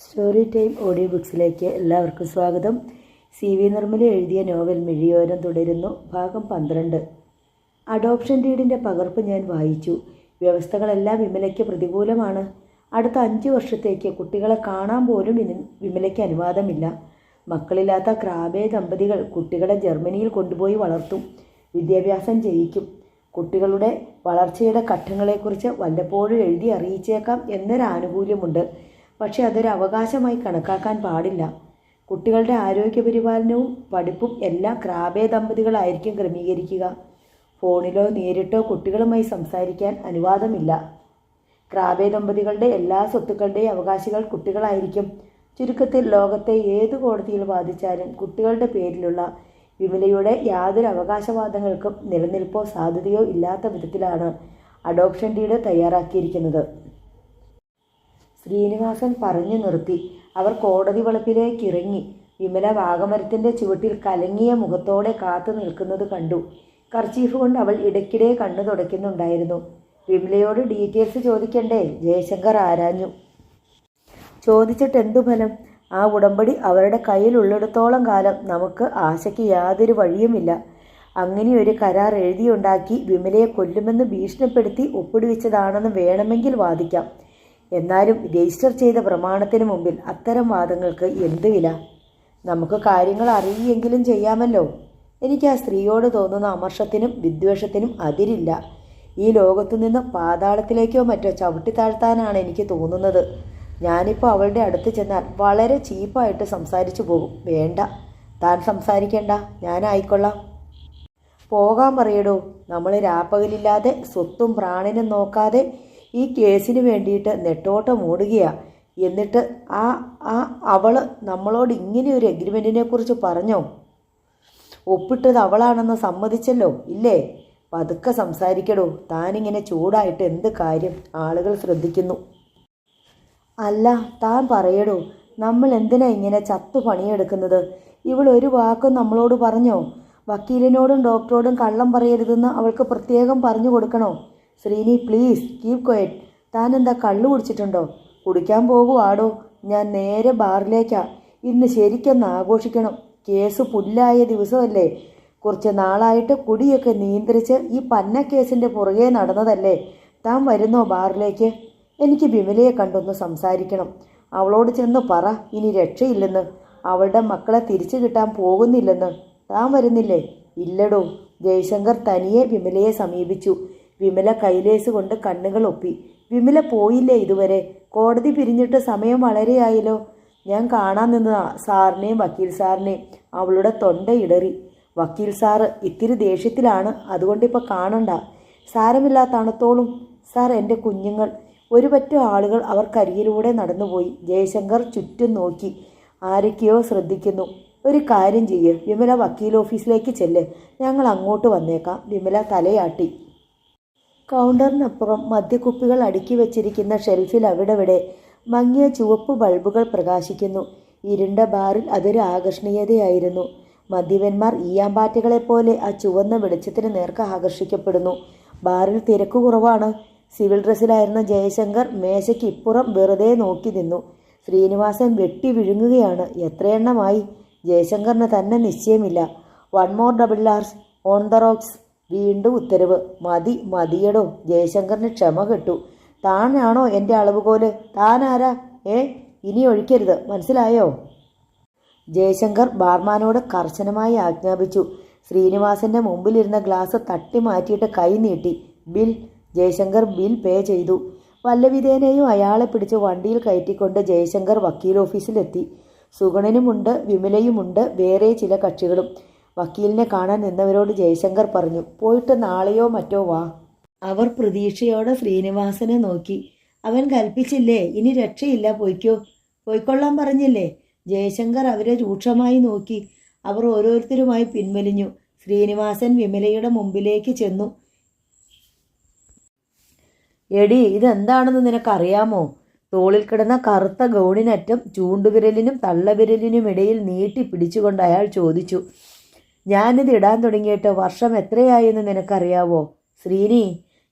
Story time audio ബുക്സിലേക്ക് എല്ലാവർക്കും സ്വാഗതം. CV Nirmala എഴുതിയ നോവൽ മിഴിയോരം തുടരുന്നു. ഭാഗം 12. അഡോപ്ഷൻ ഡീഡിൻ്റെ പകർപ്പ് ഞാൻ വായിച്ചു. വ്യവസ്ഥകളെല്ലാം വിമലയ്ക്ക് പ്രതികൂലമാണ്. അടുത്ത 5 വർഷത്തേക്ക് കുട്ടികളെ കാണാൻ പോലും വിമലയ്ക്ക് അനുവാദമില്ല. മക്കളില്ലാത്ത ക്രാബേ ദമ്പതികൾ കുട്ടികളെ ജർമ്മനിയിൽ കൊണ്ടുപോയി വളർത്തും, വിദ്യാഭ്യാസം ചെയ്യിക്കും. കുട്ടികളുടെ വളർച്ചയുടെ ഘട്ടങ്ങളെക്കുറിച്ച് വല്ലപ്പോഴും എഴുതി അറിയിച്ചേക്കാം എന്നൊരു ആനുകൂല്യമുണ്ട്. പക്ഷെ അതൊരു അവകാശമായി കണക്കാക്കാൻ പാടില്ല. കുട്ടികളുടെ ആരോഗ്യപരിപാലനവും പഠിപ്പും എല്ലാം ക്രാബേ ദമ്പതികളായിരിക്കും ക്രമീകരിക്കുക. ഫോണിലോ നേരിട്ടോ കുട്ടികളുമായി സംസാരിക്കാൻ അനുവാദമില്ല. ക്രാബേ ദമ്പതികളുടെ എല്ലാ സ്വത്തുക്കളുടെയും അവകാശികൾ കുട്ടികളായിരിക്കും. ചുരുക്കത്തിൽ ലോകത്തെ ഏത് കോടതിയിൽ വാദിച്ചാലും കുട്ടികളുടെ പേരിലുള്ള വിമലയുടെ യാതൊരു അവകാശവാദങ്ങൾക്കും നിലനിൽപ്പോ സാധ്യതയോ ഇല്ലാത്ത വിധത്തിലാണ് അഡോപ്ഷൻ ഡീഡ് തയ്യാറാക്കിയിരിക്കുന്നത്. ശ്രീനിവാസൻ പറഞ്ഞു നിർത്തി. അവർ കോടതി വളപ്പിലേക്ക് ഇറങ്ങി. വിമല വാഗമരത്തിൻ്റെ ചുവട്ടിൽ കലങ്ങിയ മുഖത്തോടെ കാത്തു നിൽക്കുന്നത് കണ്ടു. കർച്ചീഫ് കൊണ്ട് അവൾ ഇടയ്ക്കിടെ കണ്ണു തുടയ്ക്കുന്നുണ്ടായിരുന്നു. വിമലയോട് ഡീറ്റെയിൽസ് ചോദിക്കണ്ടേ? ജയശങ്കർ ആരാഞ്ഞു. ചോദിച്ചിട്ട് എന്തു ഫലം? ആ ഉടമ്പടി അവരുടെ കയ്യിലുള്ളിടത്തോളം കാലം നമുക്ക് ആശയ്ക്ക് യാതൊരു വഴിയുമില്ല. അങ്ങനെയൊരു കരാർ എഴുതിയുണ്ടാക്കി വിമലയെ കൊല്ലുമെന്ന് ഭീഷണിപ്പെടുത്തി ഒപ്പിടുവിച്ചതാണെന്ന് വേണമെങ്കിൽ വാദിക്കാം. എന്നാലും രജിസ്റ്റർ ചെയ്ത പ്രമാണത്തിന് മുമ്പിൽ അത്തരം വാദങ്ങൾക്ക് എന്ത് വില? നമുക്ക് കാര്യങ്ങൾ അറിയെങ്കിലും ചെയ്യാമല്ലോ. എനിക്ക് ആ സ്ത്രീയോട് തോന്നുന്ന അമർഷത്തിനും വിദ്വേഷത്തിനും അതിരില്ല. ഈ ലോകത്തുനിന്ന് പാതാളത്തിലേക്കോ മറ്റോ ചവിട്ടിത്താഴ്ത്താനാണ് എനിക്ക് തോന്നുന്നത്. ഞാനിപ്പോൾ അവളുടെ അടുത്ത് ചെന്നാൽ വളരെ ചീപ്പായിട്ട് സംസാരിച്ചു പോകും. വേണ്ട, താൻ സംസാരിക്കേണ്ട, ഞാനായിക്കൊള്ളാം. പോകാൻ പറയടോ. നമ്മൾ രാപ്പകലില്ലാതെ സ്വത്തും പ്രാണനും നോക്കാതെ ഈ കേസിന് വേണ്ടിയിട്ട് നെട്ടോട്ടം ഓടുകയാ. എന്നിട്ട് അവള് നമ്മളോട് ഇങ്ങനെ ഒരു എഗ്രിമെൻറ്റിനെ കുറിച്ച് പറഞ്ഞോ? ഒപ്പിട്ടത് അവളാണെന്ന് സമ്മതിച്ചല്ലോ ഇല്ലേ? പതുക്കെ സംസാരിക്കടോ. താനിങ്ങനെ ചൂടായിട്ട് എന്ത് കാര്യം? ആളുകൾ ശ്രദ്ധിക്കുന്നു. അല്ല, താൻ പറയടോ. നമ്മൾ എന്തിനാ ഇങ്ങനെ ചത്തു പണിയെടുക്കുന്നത്? ഇവൾ ഒരു വാക്കും നമ്മളോട് പറഞ്ഞോ? വക്കീലിനോടും ഡോക്ടറോടും കള്ളം പറയരുതെന്ന് അവൾക്ക് പ്രത്യേകം പറഞ്ഞു കൊടുക്കണോ? Sreeni, please keep quiet. താൻ എന്താ കള്ളു കുടിച്ചിട്ടുണ്ടോ? കുടിക്കാൻ പോകുവാടോ. ഞാൻ നേരെ ബാറിലേക്കാ. ഇന്ന് ശരിക്കൊന്ന് ആഘോഷിക്കണം. കേസ് പുല്ലായ ദിവസമല്ലേ. കുറച്ച് നാളായിട്ട് കുടിയൊക്കെ നിയന്ത്രിച്ച് ഈ പന്ന കേസിൻ്റെ പുറകെ നടന്നതല്ലേ. താൻ വരുന്നോ ബാറിലേക്ക്? എനിക്ക് വിമലയെ കണ്ടൊന്ന് സംസാരിക്കണം. അവളോട് ചെന്ന് പറ ഇനി രക്ഷയില്ലെന്ന്. അവളുടെ മക്കളെ തിരിച്ചു കിട്ടാൻ പോകുന്നില്ലെന്ന്. താൻ വരുന്നില്ലേ? ഇല്ലടോ. ജയശങ്കർ തനിയെ വിമലയെ സമീപിച്ചു. വിമല കൈലേസ് കൊണ്ട് കണ്ണുകൾ ഒപ്പി. വിമല പോയില്ലേ ഇതുവരെ? കോടതി പിരിഞ്ഞിട്ട് സമയം വളരെയായല്ലോ. ഞാൻ കാണാൻ നിന്നതാ സാറിനെയും വക്കീൽ സാറിനെയും. അവളുടെ തൊണ്ട ഇടറി. വക്കീൽ സാറ് ഇത്തിരി ദേഷ്യത്തിലാണ്, അതുകൊണ്ടിപ്പോൾ കാണണ്ട. സാരമില്ല, തണുത്തോളും. സാർ, എൻ്റെ കുഞ്ഞുങ്ങൾ. ഒരു പറ്റം ആളുകൾ അവർക്കരികിലൂടെ നടന്നുപോയി. ജയശങ്കർ ചുറ്റും നോക്കി. ആരൊക്കെയോ ശ്രദ്ധിക്കുന്നു. ഒരു കാര്യം ചെയ്യ്, വിമല വക്കീൽ ഓഫീസിലേക്ക് ചെല്ല്. ഞങ്ങൾ അങ്ങോട്ട് വന്നേക്കാം. വിമല തലയാട്ടി. കൗണ്ടറിനപ്പുറം മദ്യക്കുപ്പികൾ അടുക്കി വച്ചിരിക്കുന്ന ഷെൽഫിൽ അവിടെവിടെ മങ്ങിയ ചുവപ്പ് ബൾബുകൾ പ്രകാശിക്കുന്നു. ഇരുണ്ട ബാറിൽ അതൊരു ആകർഷണീയതയായിരുന്നു. മദ്യപന്മാർ ഈയാമ്പാറ്റകളെപ്പോലെ ആ ചുവന്ന വെളിച്ചത്തിന് നേർക്ക് ആകർഷിക്കപ്പെടുന്നു. ബാറിൽ തിരക്ക് കുറവാണ്. സിവിൽ ഡ്രസ്സിലായിരുന്ന ജയശങ്കർ മേശയ്ക്ക് ഇപ്പുറം വെറുതെ നോക്കി നിന്നു. ശ്രീനിവാസൻ വെട്ടി വിഴുങ്ങുകയാണ്. എത്രയെണ്ണമായി? ജയശങ്കറിന് തന്നെ നിശ്ചയമില്ല. 1 more double Rs on the rocks. വീണ്ടും ഉത്തരവ്. മതിയടോ. ജയശങ്കറിന് ക്ഷമ കെട്ടു. താനാണോ എൻ്റെ അളവുകോല്? താനാരാ? ഇനി ഒഴിക്കരുത്, മനസ്സിലായോ? ജയശങ്കർ ബാർമാനോട് കർശനമായി ആജ്ഞാപിച്ചു. ശ്രീനിവാസന്റെ മുമ്പിലിരുന്ന ഗ്ലാസ് തട്ടി മാറ്റിയിട്ട് കൈ നീട്ടി. ബിൽ. ജയശങ്കർ ബിൽ പേ ചെയ്തു. വല്ലവിധേനയും അയാളെ പിടിച്ച് വണ്ടിയിൽ കയറ്റിക്കൊണ്ട് ജയശങ്കർ വക്കീൽ ഓഫീസിലെത്തി. സുഗണനുമുണ്ട്, വിമലയുമുണ്ട്, വേറെ ചില കക്ഷികളും. വക്കീലിനെ കാണാൻ നിന്നവരോട് ജയശങ്കർ പറഞ്ഞു, പോയിട്ട് നാളെയോ മറ്റോ വാ. അവർ പ്രതീക്ഷയോടെ ശ്രീനിവാസനെ നോക്കി. അവൻ കൽപ്പിച്ചില്ലേ, ഇനി രക്ഷയില്ല, പോയിക്കൊള്ളാൻ പറഞ്ഞില്ലേ? ജയശങ്കർ അവരെ രൂക്ഷമായി നോക്കി. അവർ ഓരോരുത്തരുമായി പിൻവലിഞ്ഞു. ശ്രീനിവാസൻ വിമലയുടെ മുമ്പിലേക്ക് ചെന്നു. എടി, ഇതെന്താണെന്ന് നിനക്കറിയാമോ? തോളിൽ കിടന്ന കറുത്ത ഗൗണിനറ്റം ചൂണ്ടുവിരലിനും തള്ളവിരലിനുമിടയിൽ നീട്ടി പിടിച്ചുകൊണ്ട് അയാൾ ചോദിച്ചു. ഞാനിത് ഇടാൻ തുടങ്ങിയിട്ട് വർഷം എത്രയായെന്ന് നിനക്കറിയാവോ? ശ്രീനി,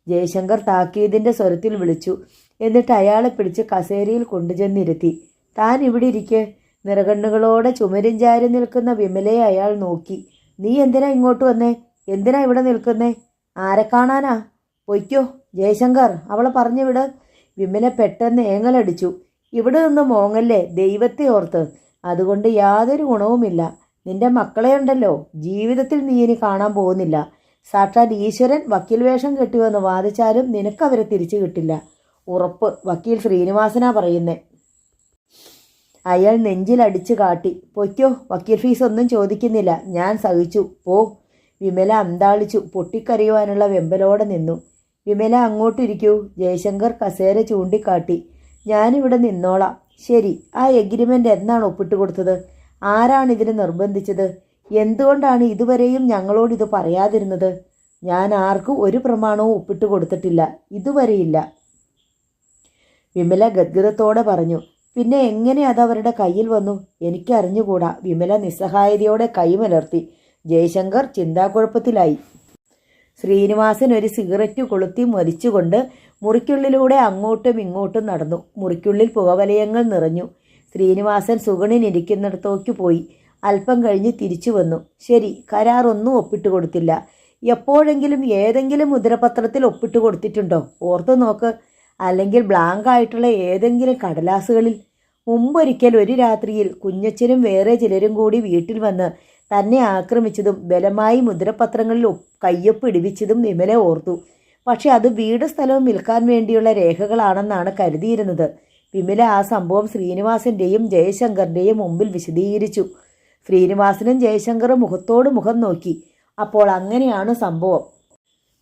ജയശങ്കർ താക്കീതിൻ്റെ സ്വരത്തിൽ വിളിച്ചു. എന്നിട്ട് അയാളെ പിടിച്ച് കസേരയിൽ കൊണ്ടുചെന്നിരുത്തി. താൻ ഇവിടെ ഇരിക്കെ. നിറകണ്ണുകളോടെ ചുമരും ചാരി നിൽക്കുന്ന വിമലയെ അയാൾ നോക്കി. നീ എന്തിനാ ഇങ്ങോട്ട് വന്നേ? എന്തിനാ ഇവിടെ നിൽക്കുന്നേ? ആരെ കാണാനാ? പൊയ്ക്കോ ജയശങ്കർ, അവളെ പറഞ്ഞു വിട്. വിമല പെട്ടെന്ന് ഏങ്ങലടിച്ചു. ഇവിടെ നിന്ന് മോങ്ങല്ലേ, ദൈവത്തെ ഓർത്ത്. അതുകൊണ്ട് യാതൊരു ഗുണവുമില്ല. നിന്റെ മക്കളെ ഉണ്ടല്ലോ, ജീവിതത്തിൽ നീ ഇനി കാണാൻ പോകുന്നില്ല. സാക്ഷാൽ ഈശ്വരൻ വക്കീൽ വേഷം കെട്ടിവന്ന് വാദിച്ചാലും നിനക്കവരെ തിരിച്ചു കിട്ടില്ല. ഉറപ്പ്. വക്കീൽ ശ്രീനിവാസനാ പറയുന്നേ. അയാൾ നെഞ്ചിലടിച്ചു കാട്ടി. പൊയ്ക്കോ, വക്കീൽ ഫീസ് ഒന്നും ചോദിക്കുന്നില്ല, ഞാൻ സഹിച്ചു. പോ. വിമല അന്താളിച്ചു. പൊട്ടിക്കരയുവാനുള്ള വെമ്പലോടെ നിന്നു. വിമല അങ്ങോട്ടിരിക്കൂ. ജയശങ്കർ കസേര ചൂണ്ടിക്കാട്ടി. ഞാനിവിടെ നിന്നോളാം. ശരി, ആ എഗ്രിമെൻ്റ് എന്നാണ് ഒപ്പിട്ട് കൊടുത്തത്? ആരാണ് ഇതിന് നിർബന്ധിച്ചത്? എന്തുകൊണ്ടാണ് ഇതുവരെയും ഞങ്ങളോട് ഇത് പറയാതിരുന്നത്? ഞാൻ ആർക്കും ഒരു പ്രമാണവും ഒപ്പിട്ട് കൊടുത്തിട്ടില്ല, ഇതുവരെയില്ല. വിമല ഗദ്ഗതത്തോടെ പറഞ്ഞു. പിന്നെ എങ്ങനെ അതവരുടെ കയ്യിൽ വന്നു? എനിക്കറിഞ്ഞുകൂടാ. വിമല നിസ്സഹായതയോടെ കൈമലർത്തി. ജയശങ്കർ ചിന്താക്കുഴപ്പത്തിലായി. ശ്രീനിവാസൻ ഒരു സിഗരറ്റ് കൊളുത്തി മരിച്ചുകൊണ്ട് മുറിക്കുള്ളിലൂടെ അങ്ങോട്ടും ഇങ്ങോട്ടും നടന്നു. മുറിക്കുള്ളിൽ പുകവലയങ്ങൾ നിറഞ്ഞു. ശ്രീനിവാസൻ സുഗണിനിരിക്കുന്നിടത്തേക്ക് പോയി. അല്പം കഴിഞ്ഞ് തിരിച്ചു വന്നു. ശരി, കരാർ ഒന്നും ഒപ്പിട്ട് കൊടുത്തില്ല. എപ്പോഴെങ്കിലും ഏതെങ്കിലും മുദ്രപത്രത്തിൽ ഒപ്പിട്ട് കൊടുത്തിട്ടുണ്ടോ? ഓർത്തു നോക്ക്. അല്ലെങ്കിൽ ബ്ലാങ്ക് ആയിട്ടുള്ള ഏതെങ്കിലും കടലാസുകളിൽ. മുമ്പൊരിക്കൽ ഒരു രാത്രിയിൽ കുഞ്ഞച്ചനും വേറെ ചിലരും കൂടി വീട്ടിൽ വന്ന് തന്നെ ആക്രമിച്ചതും ബലമായി മുദ്രപത്രങ്ങളിൽ കയ്യൊപ്പ് ഇടിവിച്ചതും വിമല ഓർത്തു. പക്ഷെ അത് വീട് സ്ഥലവും വിൽക്കാൻ വേണ്ടിയുള്ള രേഖകളാണെന്നാണ് കരുതിയിരുന്നത്. വിമല ആ സംഭവം ശ്രീനിവാസൻ്റെയും ജയശങ്കറിൻ്റെയും മുമ്പിൽ വിശദീകരിച്ചു. ശ്രീനിവാസനും ജയശങ്കറും മുഖത്തോട് മുഖം നോക്കി. അപ്പോൾ അങ്ങനെയാണ് സംഭവം.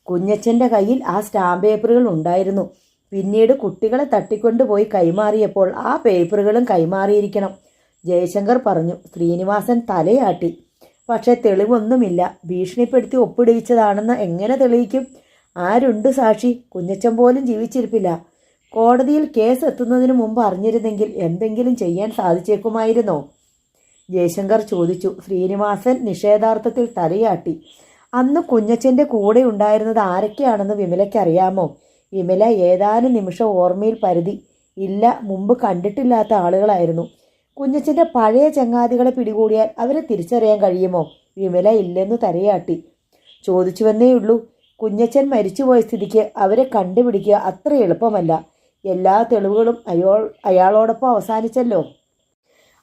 കുഞ്ഞച്ചൻ്റെ കയ്യിൽ ആ സ്റ്റാമ്പ് പേപ്പറുകൾ ഉണ്ടായിരുന്നു. പിന്നീട് കുട്ടികളെ തട്ടിക്കൊണ്ടുപോയി കൈമാറിയപ്പോൾ ആ പേപ്പറുകളും കൈമാറിയിരിക്കണം, ജയശങ്കർ പറഞ്ഞു. ശ്രീനിവാസൻ തലയാട്ടി. പക്ഷേ തെളിവൊന്നുമില്ല. ഭീഷണിപ്പെടുത്തി ഒപ്പിടിയിച്ചതാണെന്ന് എങ്ങനെ തെളിയിക്കും? ആരുണ്ട് സാക്ഷി? കുഞ്ഞച്ചൻ പോലും ജീവിച്ചിരിപ്പില്ല. കോടതിയിൽ കേസ് എത്തുന്നതിന് മുമ്പ് അറിഞ്ഞിരുന്നെങ്കിൽ എന്തെങ്കിലും ചെയ്യാൻ സാധിച്ചേക്കുമായിരുന്നോ? ജയശങ്കർ ചോദിച്ചു. ശ്രീനിവാസൻ നിഷേധാർത്ഥത്തിൽ തലയാട്ടി. അന്ന് കുഞ്ഞച്ചൻ്റെ കൂടെ ഉണ്ടായിരുന്നത് ആരൊക്കെയാണെന്ന് വിമലയ്ക്കറിയാമോ? വിമല ഏതാനും നിമിഷം ഓർമ്മയിൽ പരുതി. ഇല്ല, മുമ്പ് കണ്ടിട്ടില്ലാത്ത ആളുകളായിരുന്നു. കുഞ്ഞച്ചൻ്റെ പഴയ ചങ്ങാതികളെ പിടികൂടിയാൽ അവരെ തിരിച്ചറിയാൻ കഴിയുമോ? വിമല ഇല്ലെന്ന് തലയാട്ടി. ചോദിച്ചുവെന്നേയുള്ളൂ. കുഞ്ഞച്ചൻ മരിച്ചുപോയ സ്ഥിതിക്ക് അവരെ കണ്ടുപിടിക്കുക അത്ര എളുപ്പമല്ല. എല്ലാ തെളിവുകളും അയാളോടൊപ്പം അവസാനിച്ചല്ലോ.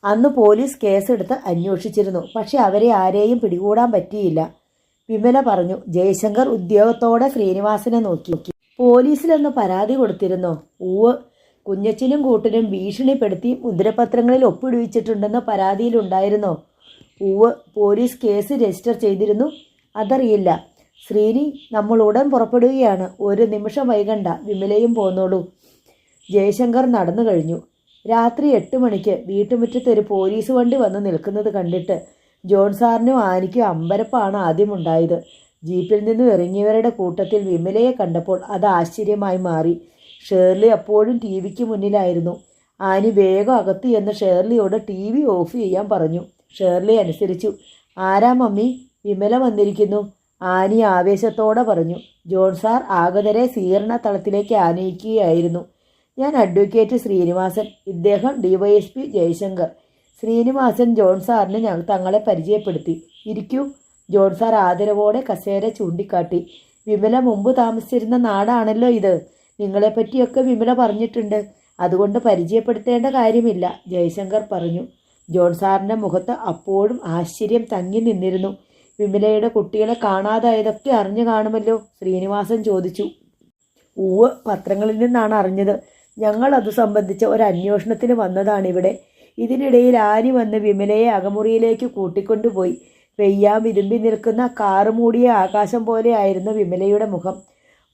അന്ന് പോലീസ് കേസെടുത്ത് അന്വേഷിച്ചിരുന്നു. പക്ഷെ അവരെ ആരെയും പിടികൂടാൻ പറ്റിയില്ല, വിമല പറഞ്ഞു. ജയശങ്കർ ഉദ്യോഗത്തോടെ ശ്രീനിവാസനെ നോക്കി. പോലീസിലൊന്ന് പരാതി കൊടുത്തിരുന്നോ? ഉവ്. കുഞ്ഞച്ചനും കൂട്ടരും ഭീഷണിപ്പെടുത്തി മുദ്രപത്രങ്ങളിൽ ഒപ്പിടുവിച്ചിട്ടുണ്ടെന്ന് പരാതിയിലുണ്ടായിരുന്നോ? ഉവ്. പോലീസ് കേസ് രജിസ്റ്റർ ചെയ്തിരുന്നു? അതറിയില്ല. ശ്രീനി, നമ്മൾ ഉടൻ പുറപ്പെടുകയാണ്. ഒരു നിമിഷം വൈകണ്ട. വിമലയും പോന്നോളൂ. ജയശങ്കർ നടന്നു കഴിഞ്ഞു. രാത്രി 8 മണിക്ക് വീട്ടുമുറ്റത്ത് ഒരു പോലീസ് വണ്ടി വന്ന് നിൽക്കുന്നത് കണ്ടിട്ട് ജോൺ സാറിനും ആനിക്കും അമ്പരപ്പാണ് ആദ്യമുണ്ടായത്. ജീപ്പിൽ നിന്നും ഇറങ്ങിയവരുടെ കൂട്ടത്തിൽ വിമലയെ കണ്ടപ്പോൾ അത് ആശ്ചര്യമായി മാറി. ഷേർലി അപ്പോഴും ടി വിക്ക് മുന്നിലായിരുന്നു. ആനി വേഗം അകത്ത് ചെന്ന് ഷേർലിയോട് TV ഓഫ് ചെയ്യാൻ പറഞ്ഞു. ഷേർലി അനുസരിച്ചു. ആരാ മമ്മി? വിമല വന്നിരിക്കുന്നു, ആനി ആവേശത്തോടെ പറഞ്ഞു. ജോൺ സാർ ആഗതരെ സ്വീകരണ തളത്തിലേക്ക് ആനയിക്കുകയായിരുന്നു. ഞാൻ അഡ്വക്കേറ്റ് ശ്രീനിവാസൻ, ഇദ്ദേഹം DYSP ജയശങ്കർ. ശ്രീനിവാസൻ ജോൺ സാറിന് തങ്ങളെ പരിചയപ്പെടുത്തി. ഇരിക്കൂ. ജോൺ സാർ ആദരവോടെ കസേര ചൂണ്ടിക്കാട്ടി. വിമല മുമ്പ് താമസിച്ചിരുന്ന നാടാണല്ലോ ഇത്. നിങ്ങളെപ്പറ്റിയൊക്കെ വിമല പറഞ്ഞിട്ടുണ്ട്. അതുകൊണ്ട് പരിചയപ്പെടുത്തേണ്ട കാര്യമില്ല, ജയശങ്കർ പറഞ്ഞു. ജോൺ സാറിൻ്റെ മുഖത്ത് അപ്പോഴും ആശ്ചര്യം തങ്ങി നിന്നിരുന്നു. വിമലയുടെ കുട്ടികളെ കാണാതായതൊക്കെ അറിഞ്ഞു കാണുമല്ലോ? ശ്രീനിവാസൻ ചോദിച്ചു. ഉവ്, പത്രങ്ങളിൽ നിന്നാണ് അറിഞ്ഞത്. ഞങ്ങൾ അത് സംബന്ധിച്ച ഒരു അന്വേഷണത്തിന് വന്നതാണിവിടെ. ഇതിനിടയിൽ ആനി വന്ന് വിമലയെ അകമുറിയിലേക്ക് കൂട്ടിക്കൊണ്ടുപോയി. പെയ്യാൻ വിരുമ്പി നിൽക്കുന്ന കാറ് മൂടിയ ആകാശം പോലെയായിരുന്നു വിമലയുടെ മുഖം.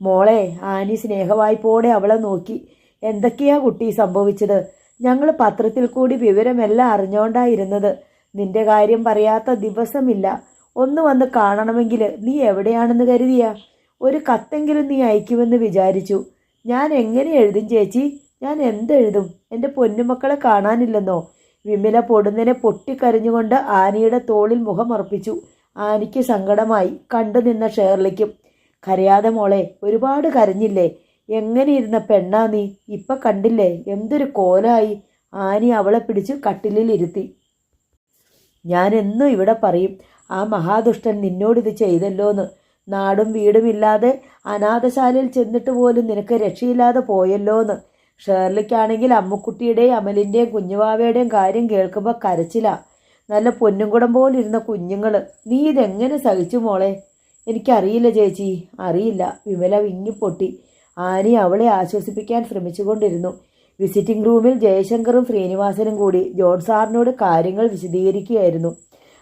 മോളെ, ആനി സ്നേഹവായ്പോടെ അവളെ നോക്കി. എന്തൊക്കെയാ കുട്ടി സംഭവിച്ചത്? ഞങ്ങൾ പത്രത്തിൽ കൂടി വിവരമെല്ലാം അറിഞ്ഞോണ്ടായിരുന്നത്. നിന്റെ കാര്യം പറയാത്ത ദിവസമില്ല. ഒന്ന് വന്ന് കാണണമെങ്കിൽ നീ എവിടെയാണെന്ന് കരുതിയാ? ഒരു കത്തെങ്കിലും നീ അയക്കുമെന്ന് വിചാരിച്ചു. ഞാൻ എങ്ങനെ എഴുതും ചേച്ചി? ഞാൻ എന്തെഴുതും? എൻ്റെ പൊന്നുമക്കളെ കാണാനില്ലെന്നോ? വിമല പൊടുന്നനെ പൊട്ടിക്കരഞ്ഞുകൊണ്ട് ആനിയുടെ തോളിൽ മുഖമർപ്പിച്ചു. ആനിക്ക് സങ്കടമായി. കണ്ടു നിന്ന ഷേർലിക്കും. കരയാതെ മോളെ, ഒരുപാട് കരഞ്ഞില്ലേ? എങ്ങനെ ഇരുന്ന പെണ്ണാ നീ? ഇപ്പം കണ്ടില്ലേ എന്തൊരു കോലായി? ആനി അവളെ പിടിച്ച് കട്ടിലിൽ ഇരുത്തി. ഞാൻ എന്നും ഇവിടെ പറയും, ആ മഹാദുഷ്ടൻ നിന്നോടിത് ചെയ്തല്ലോന്ന്. നാടും വീടുമില്ലാതെ അനാഥശാലയിൽ ചെന്നിട്ട് പോലും നിനക്ക് രക്ഷയില്ലാതെ പോയല്ലോന്ന്. ഷേർലിക്കാണെങ്കിൽ അമ്മുക്കുട്ടിയുടെയും അമലിൻ്റെയും കുഞ്ഞുവാവയുടെയും കാര്യം കേൾക്കുമ്പോൾ കരച്ചില. നല്ല പൊന്നുംകുടം പോലിരുന്ന കുഞ്ഞുങ്ങൾ. നീ ഇതെങ്ങനെ സഹിച്ചു മോളെ? എനിക്കറിയില്ല ചേച്ചി, അറിയില്ല. വിമല വിങ്ങിപ്പൊട്ടി. ആനി അവളെ ആശ്വസിപ്പിക്കാൻ ശ്രമിച്ചുകൊണ്ടിരുന്നു. വിസിറ്റിംഗ് റൂമിൽ ജയശങ്കറും ശ്രീനിവാസനും കൂടി ജോൺ സാറിനോട് കാര്യങ്ങൾ വിശദീകരിക്കുകയായിരുന്നു.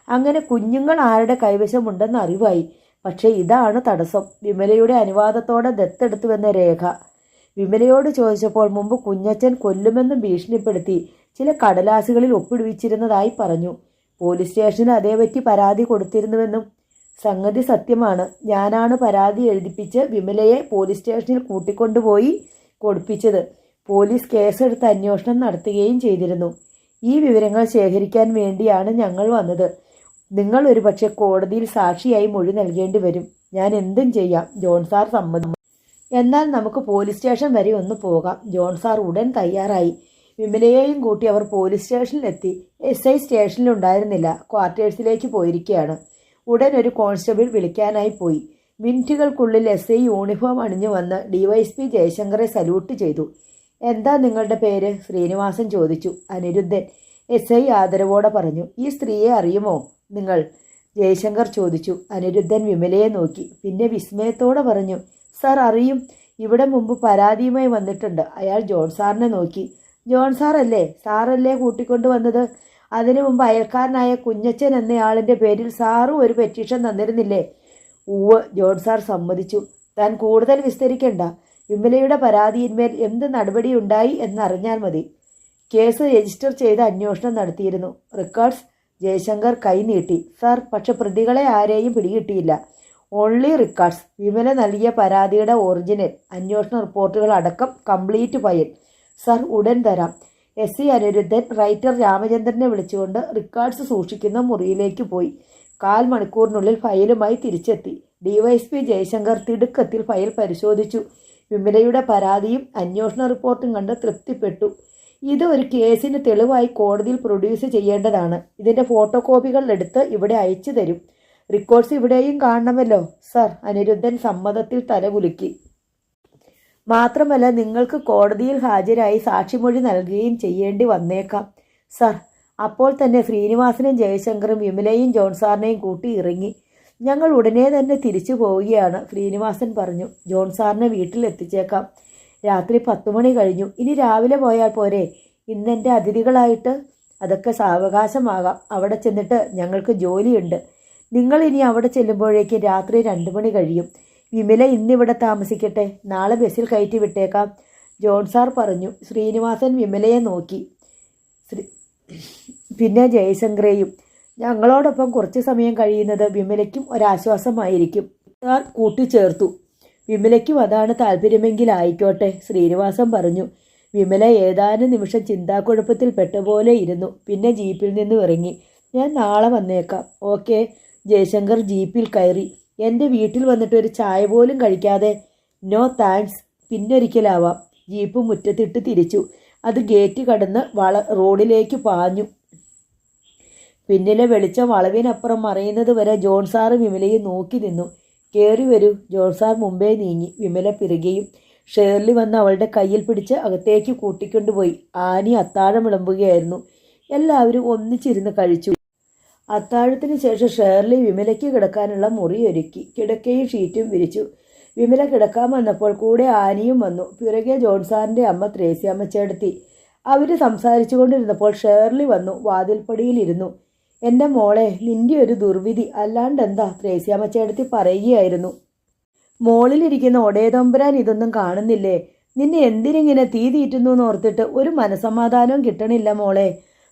അങ്ങനെ കുഞ്ഞുങ്ങൾ ആരുടെ കൈവശമുണ്ടെന്ന് അറിവായി. പക്ഷേ ഇതാണ് തടസ്സം, വിമലയുടെ അനുവാദത്തോടെ ദത്തെടുത്തുവെന്ന രേഖ. വിമലയോട് ചോദിച്ചപ്പോൾ മുമ്പ് കുഞ്ഞച്ചൻ കൊല്ലുമെന്നും ഭീഷണിപ്പെടുത്തി ചില കടലാസുകളിൽ ഒപ്പിടുവിച്ചിരുന്നതായി പറഞ്ഞു. പോലീസ് സ്റ്റേഷനിൽ അതേപറ്റി പരാതി കൊടുത്തിരുന്നുവെന്നും. സംഗതി സത്യമാണ്. ഞാനാണ് പരാതി എഴുതിപ്പിച്ച് വിമലയെ പോലീസ് സ്റ്റേഷനിൽ കൂട്ടിക്കൊണ്ടുപോയി കൊടുപ്പിച്ചത്. പോലീസ് കേസെടുത്ത് അന്വേഷണം നടത്തുകയും ചെയ്തിരുന്നു. ഈ വിവരങ്ങൾ ശേഖരിക്കാൻ വേണ്ടിയാണ് ഞങ്ങൾ വന്നത്. നിങ്ങൾ ഒരുപക്ഷെ കോടതിയിൽ സാക്ഷിയായി മൊഴി നൽകേണ്ടി വരും. ഞാൻ എന്തും ചെയ്യാം. ജോൺ സാർ സമ്മതം. എന്നാൽ നമുക്ക് പോലീസ് സ്റ്റേഷൻ വരെ ഒന്ന് പോകാം. ജോൺ സാർ ഉടൻ തയ്യാറായി. വിമലയെയും കൂട്ടി അവർ പോലീസ് സ്റ്റേഷനിലെത്തി. SI സ്റ്റേഷനിലുണ്ടായിരുന്നില്ല, ക്വാർട്ടേഴ്സിലേക്ക് പോയിരിക്കുകയാണ്. ഉടൻ ഒരു കോൺസ്റ്റബിൾ വിളിക്കാനായി പോയി. മിനിറ്റുകൾക്കുള്ളിൽ SI യൂണിഫോം അണിഞ്ഞു വന്ന് DYSP ജയശങ്കറെ സല്യൂട്ട് ചെയ്തു. എന്താ നിങ്ങളുടെ പേര്? ശ്രീനിവാസൻ ചോദിച്ചു. അനിരുദ്ധൻ. SI ആദരവോടെ പറഞ്ഞു. ഈ സ്ത്രീയെ അറിയുമോ നിങ്ങൾ? ജയശങ്കർ ചോദിച്ചു. അനിരുദ്ധൻ വിമലയെ നോക്കി. പിന്നെ വിസ്മയത്തോടെ പറഞ്ഞു, സാർ അറിയും. ഇവിടെ മുമ്പ് പരാതിയുമായി വന്നിട്ടുണ്ട്. അയാൾ ജോൺ സാറിനെ നോക്കി. ജോൺ സാറല്ലേ? സാറല്ലേ കൂട്ടിക്കൊണ്ടു വന്നത്? അതിനു മുമ്പ് അയൽക്കാരനായ കുഞ്ഞച്ചൻ എന്നയാളിൻ്റെ പേരിൽ സാറും ഒരു പെറ്റീഷൻ തന്നിരുന്നില്ലേ? ഉവ്വ്, ജോൺ സാർ സമ്മതിച്ചു. താൻ കൂടുതൽ വിസ്തരിക്കണ്ട. വിമലയുടെ പരാതിയിന്മേൽ എന്ത് നടപടിയുണ്ടായി എന്നറിഞ്ഞാൽ മതി. കേസ് രജിസ്റ്റർ ചെയ്ത് അന്വേഷണം നടത്തിയിരുന്നു. റെക്കോർഡ്സ്? ജയശങ്കർ കൈ നീട്ടി. സാർ, പക്ഷെ പ്രതികളെ ആരെയും പിടികിട്ടിയില്ല. Only records. വിമല നൽകിയ പരാതിയുടെ ഒറിജിനൽ, അന്വേഷണ റിപ്പോർട്ടുകൾ അടക്കം കംപ്ലീറ്റ് ഫയൽ. സാർ, ഉടൻ തരാം. SI അനിരുദ്ധൻ റൈറ്റർ രാമചന്ദ്രനെ വിളിച്ചുകൊണ്ട് റെക്കോർഡ്സ് സൂക്ഷിക്കുന്ന മുറിയിലേക്ക് പോയി. 1/4 മണിക്കൂറിനുള്ളിൽ ഫയലുമായി തിരിച്ചെത്തി. DYSP ജയശങ്കർ തിടുക്കത്തിൽ ഫയൽ പരിശോധിച്ചു. വിമലയുടെ പരാതിയും അന്വേഷണ റിപ്പോർട്ടും കണ്ട് തൃപ്തിപ്പെട്ടു. ഇത് ഒരു കേസിന് തെളിവായി കോടതിയിൽ പ്രൊഡ്യൂസ് ചെയ്യേണ്ടതാണ്. ഇതിൻ്റെ ഫോട്ടോ കോപ്പികൾ എടുത്ത് ഇവിടെ അയച്ചു തരും. റെക്കോർഡ്സ് ഇവിടെയും കാണണമല്ലോ. സാർ, അനിരുദ്ധൻ സമ്മതത്തിൽ തലകുലുക്കി. മാത്രമല്ല, നിങ്ങൾക്ക് കോടതിയിൽ ഹാജരായി സാക്ഷിമൊഴി നൽകുകയും ചെയ്യേണ്ടി വന്നേക്കാം. സാർ, അപ്പോൾ തന്നെ ശ്രീനിവാസനും ജയശങ്കറും വിമലയും ജോൺ സാറിനെയും കൂട്ടി ഇറങ്ങി. ഞങ്ങൾ ഉടനെ തന്നെ തിരിച്ചു പോവുകയാണ്, ശ്രീനിവാസൻ പറഞ്ഞു. ജോൺ സാറിനെ വീട്ടിൽ എത്തിച്ചേക്കാം. രാത്രി 10 മണി കഴിഞ്ഞു. ഇനി രാവിലെ പോയാൽ പോരെ? ഇന്നെൻ്റെ അതിഥികളായിട്ട്? അതൊക്കെ സാവകാശമാകാം. അവിടെ ചെന്നിട്ട് ഞങ്ങൾക്ക് ജോലിയുണ്ട്. നിങ്ങൾ ഇനി അവിടെ ചെല്ലുമ്പോഴേക്കും രാത്രി 2 മണി കഴിയും. വിമല ഇന്നിവിടെ താമസിക്കട്ടെ. നാളെ ബസ്സിൽ കയറ്റി വിട്ടേക്കാം, ജോൺ സാർ പറഞ്ഞു. ശ്രീനിവാസൻ വിമലയെ നോക്കി. പിന്നെ ജയശങ്കറേയും. ഞങ്ങളോടൊപ്പം കുറച്ച് സമയം കഴിയുന്നത് വിമലയ്ക്കും ഒരാശ്വാസമായിരിക്കും, സാർ കൂട്ടിച്ചേർത്തു. വിമലയ്ക്കും അതാണ് താല്പര്യമെങ്കിൽ ആയിക്കോട്ടെ, ശ്രീനിവാസൻ പറഞ്ഞു. വിമല ഏതാനും നിമിഷം ചിന്താക്കുഴപ്പത്തിൽ പെട്ടപോലെ ഇരുന്നു. പിന്നെ ജീപ്പിൽ നിന്നും ഇറങ്ങി. ഞാൻ നാളെ വന്നേക്കാം. ഓക്കെ. ജയശങ്കർ ജീപ്പിൽ കയറി. എൻ്റെ വീട്ടിൽ വന്നിട്ട് ഒരു ചായ പോലും കഴിക്കാതെ? നോ താങ്ക്സ്, പിന്നൊരിക്കലാവാം. ജീപ്പ് മുറ്റത്തിട്ട് തിരിച്ചു. അത് ഗേറ്റ് കടന്ന് റോഡിലേക്ക് പാഞ്ഞു. പിന്നിലെ വെളിച്ചം വളവിനപ്പുറം മറയുന്നത് വരെ ജോൺ സാറ് വിമലയെ നോക്കി നിന്നു. കയറി വരൂ. ജോൺ സാർ മുമ്പേ നീങ്ങി. വിമല പിറകെയും. ഷേർലി വന്ന് അവളുടെ കയ്യിൽ പിടിച്ച് അകത്തേക്ക് കൂട്ടിക്കൊണ്ടുപോയി. ആനി അത്താഴം വിളമ്പുകയായിരുന്നു. എല്ലാവരും ഒന്നിച്ചിരുന്ന് കഴിച്ചു. അത്താഴത്തിന് ശേഷം ഷേർലി വിമലയ്ക്ക് കിടക്കാനുള്ള മുറി ഒരുക്കി. കിടക്കയും ഷീറ്റും വിരിച്ചു. വിമല കിടക്കാൻ വന്നപ്പോൾ കൂടെ ആനിയും വന്നു. പിറകെ ജോൺ സാറിൻ്റെ അമ്മ ത്രേസ്യാമ്മച്ചേടത്തി. അവർ സംസാരിച്ചു കൊണ്ടിരുന്നപ്പോൾ ഷേർലി വന്നു വാതിൽപ്പടിയിലിരുന്നു. എൻ്റെ മോളെ, നിൻ്റെ ഒരു ദുർവിധി അല്ലാണ്ടെന്താ, ത്രേസ്യാമ്മച്ചേടത്തി പറയുകയായിരുന്നു. മോളിലിരിക്കുന്ന ഒടേതമ്പുരാൻ ഇതൊന്നും കാണുന്നില്ലേ? നിന്നെ എന്തിനിങ്ങനെ തീ തീറ്റുന്നു എന്നോർത്തിട്ട് ഒരു മനസമാധാനവും കിട്ടണില്ല മോളെ.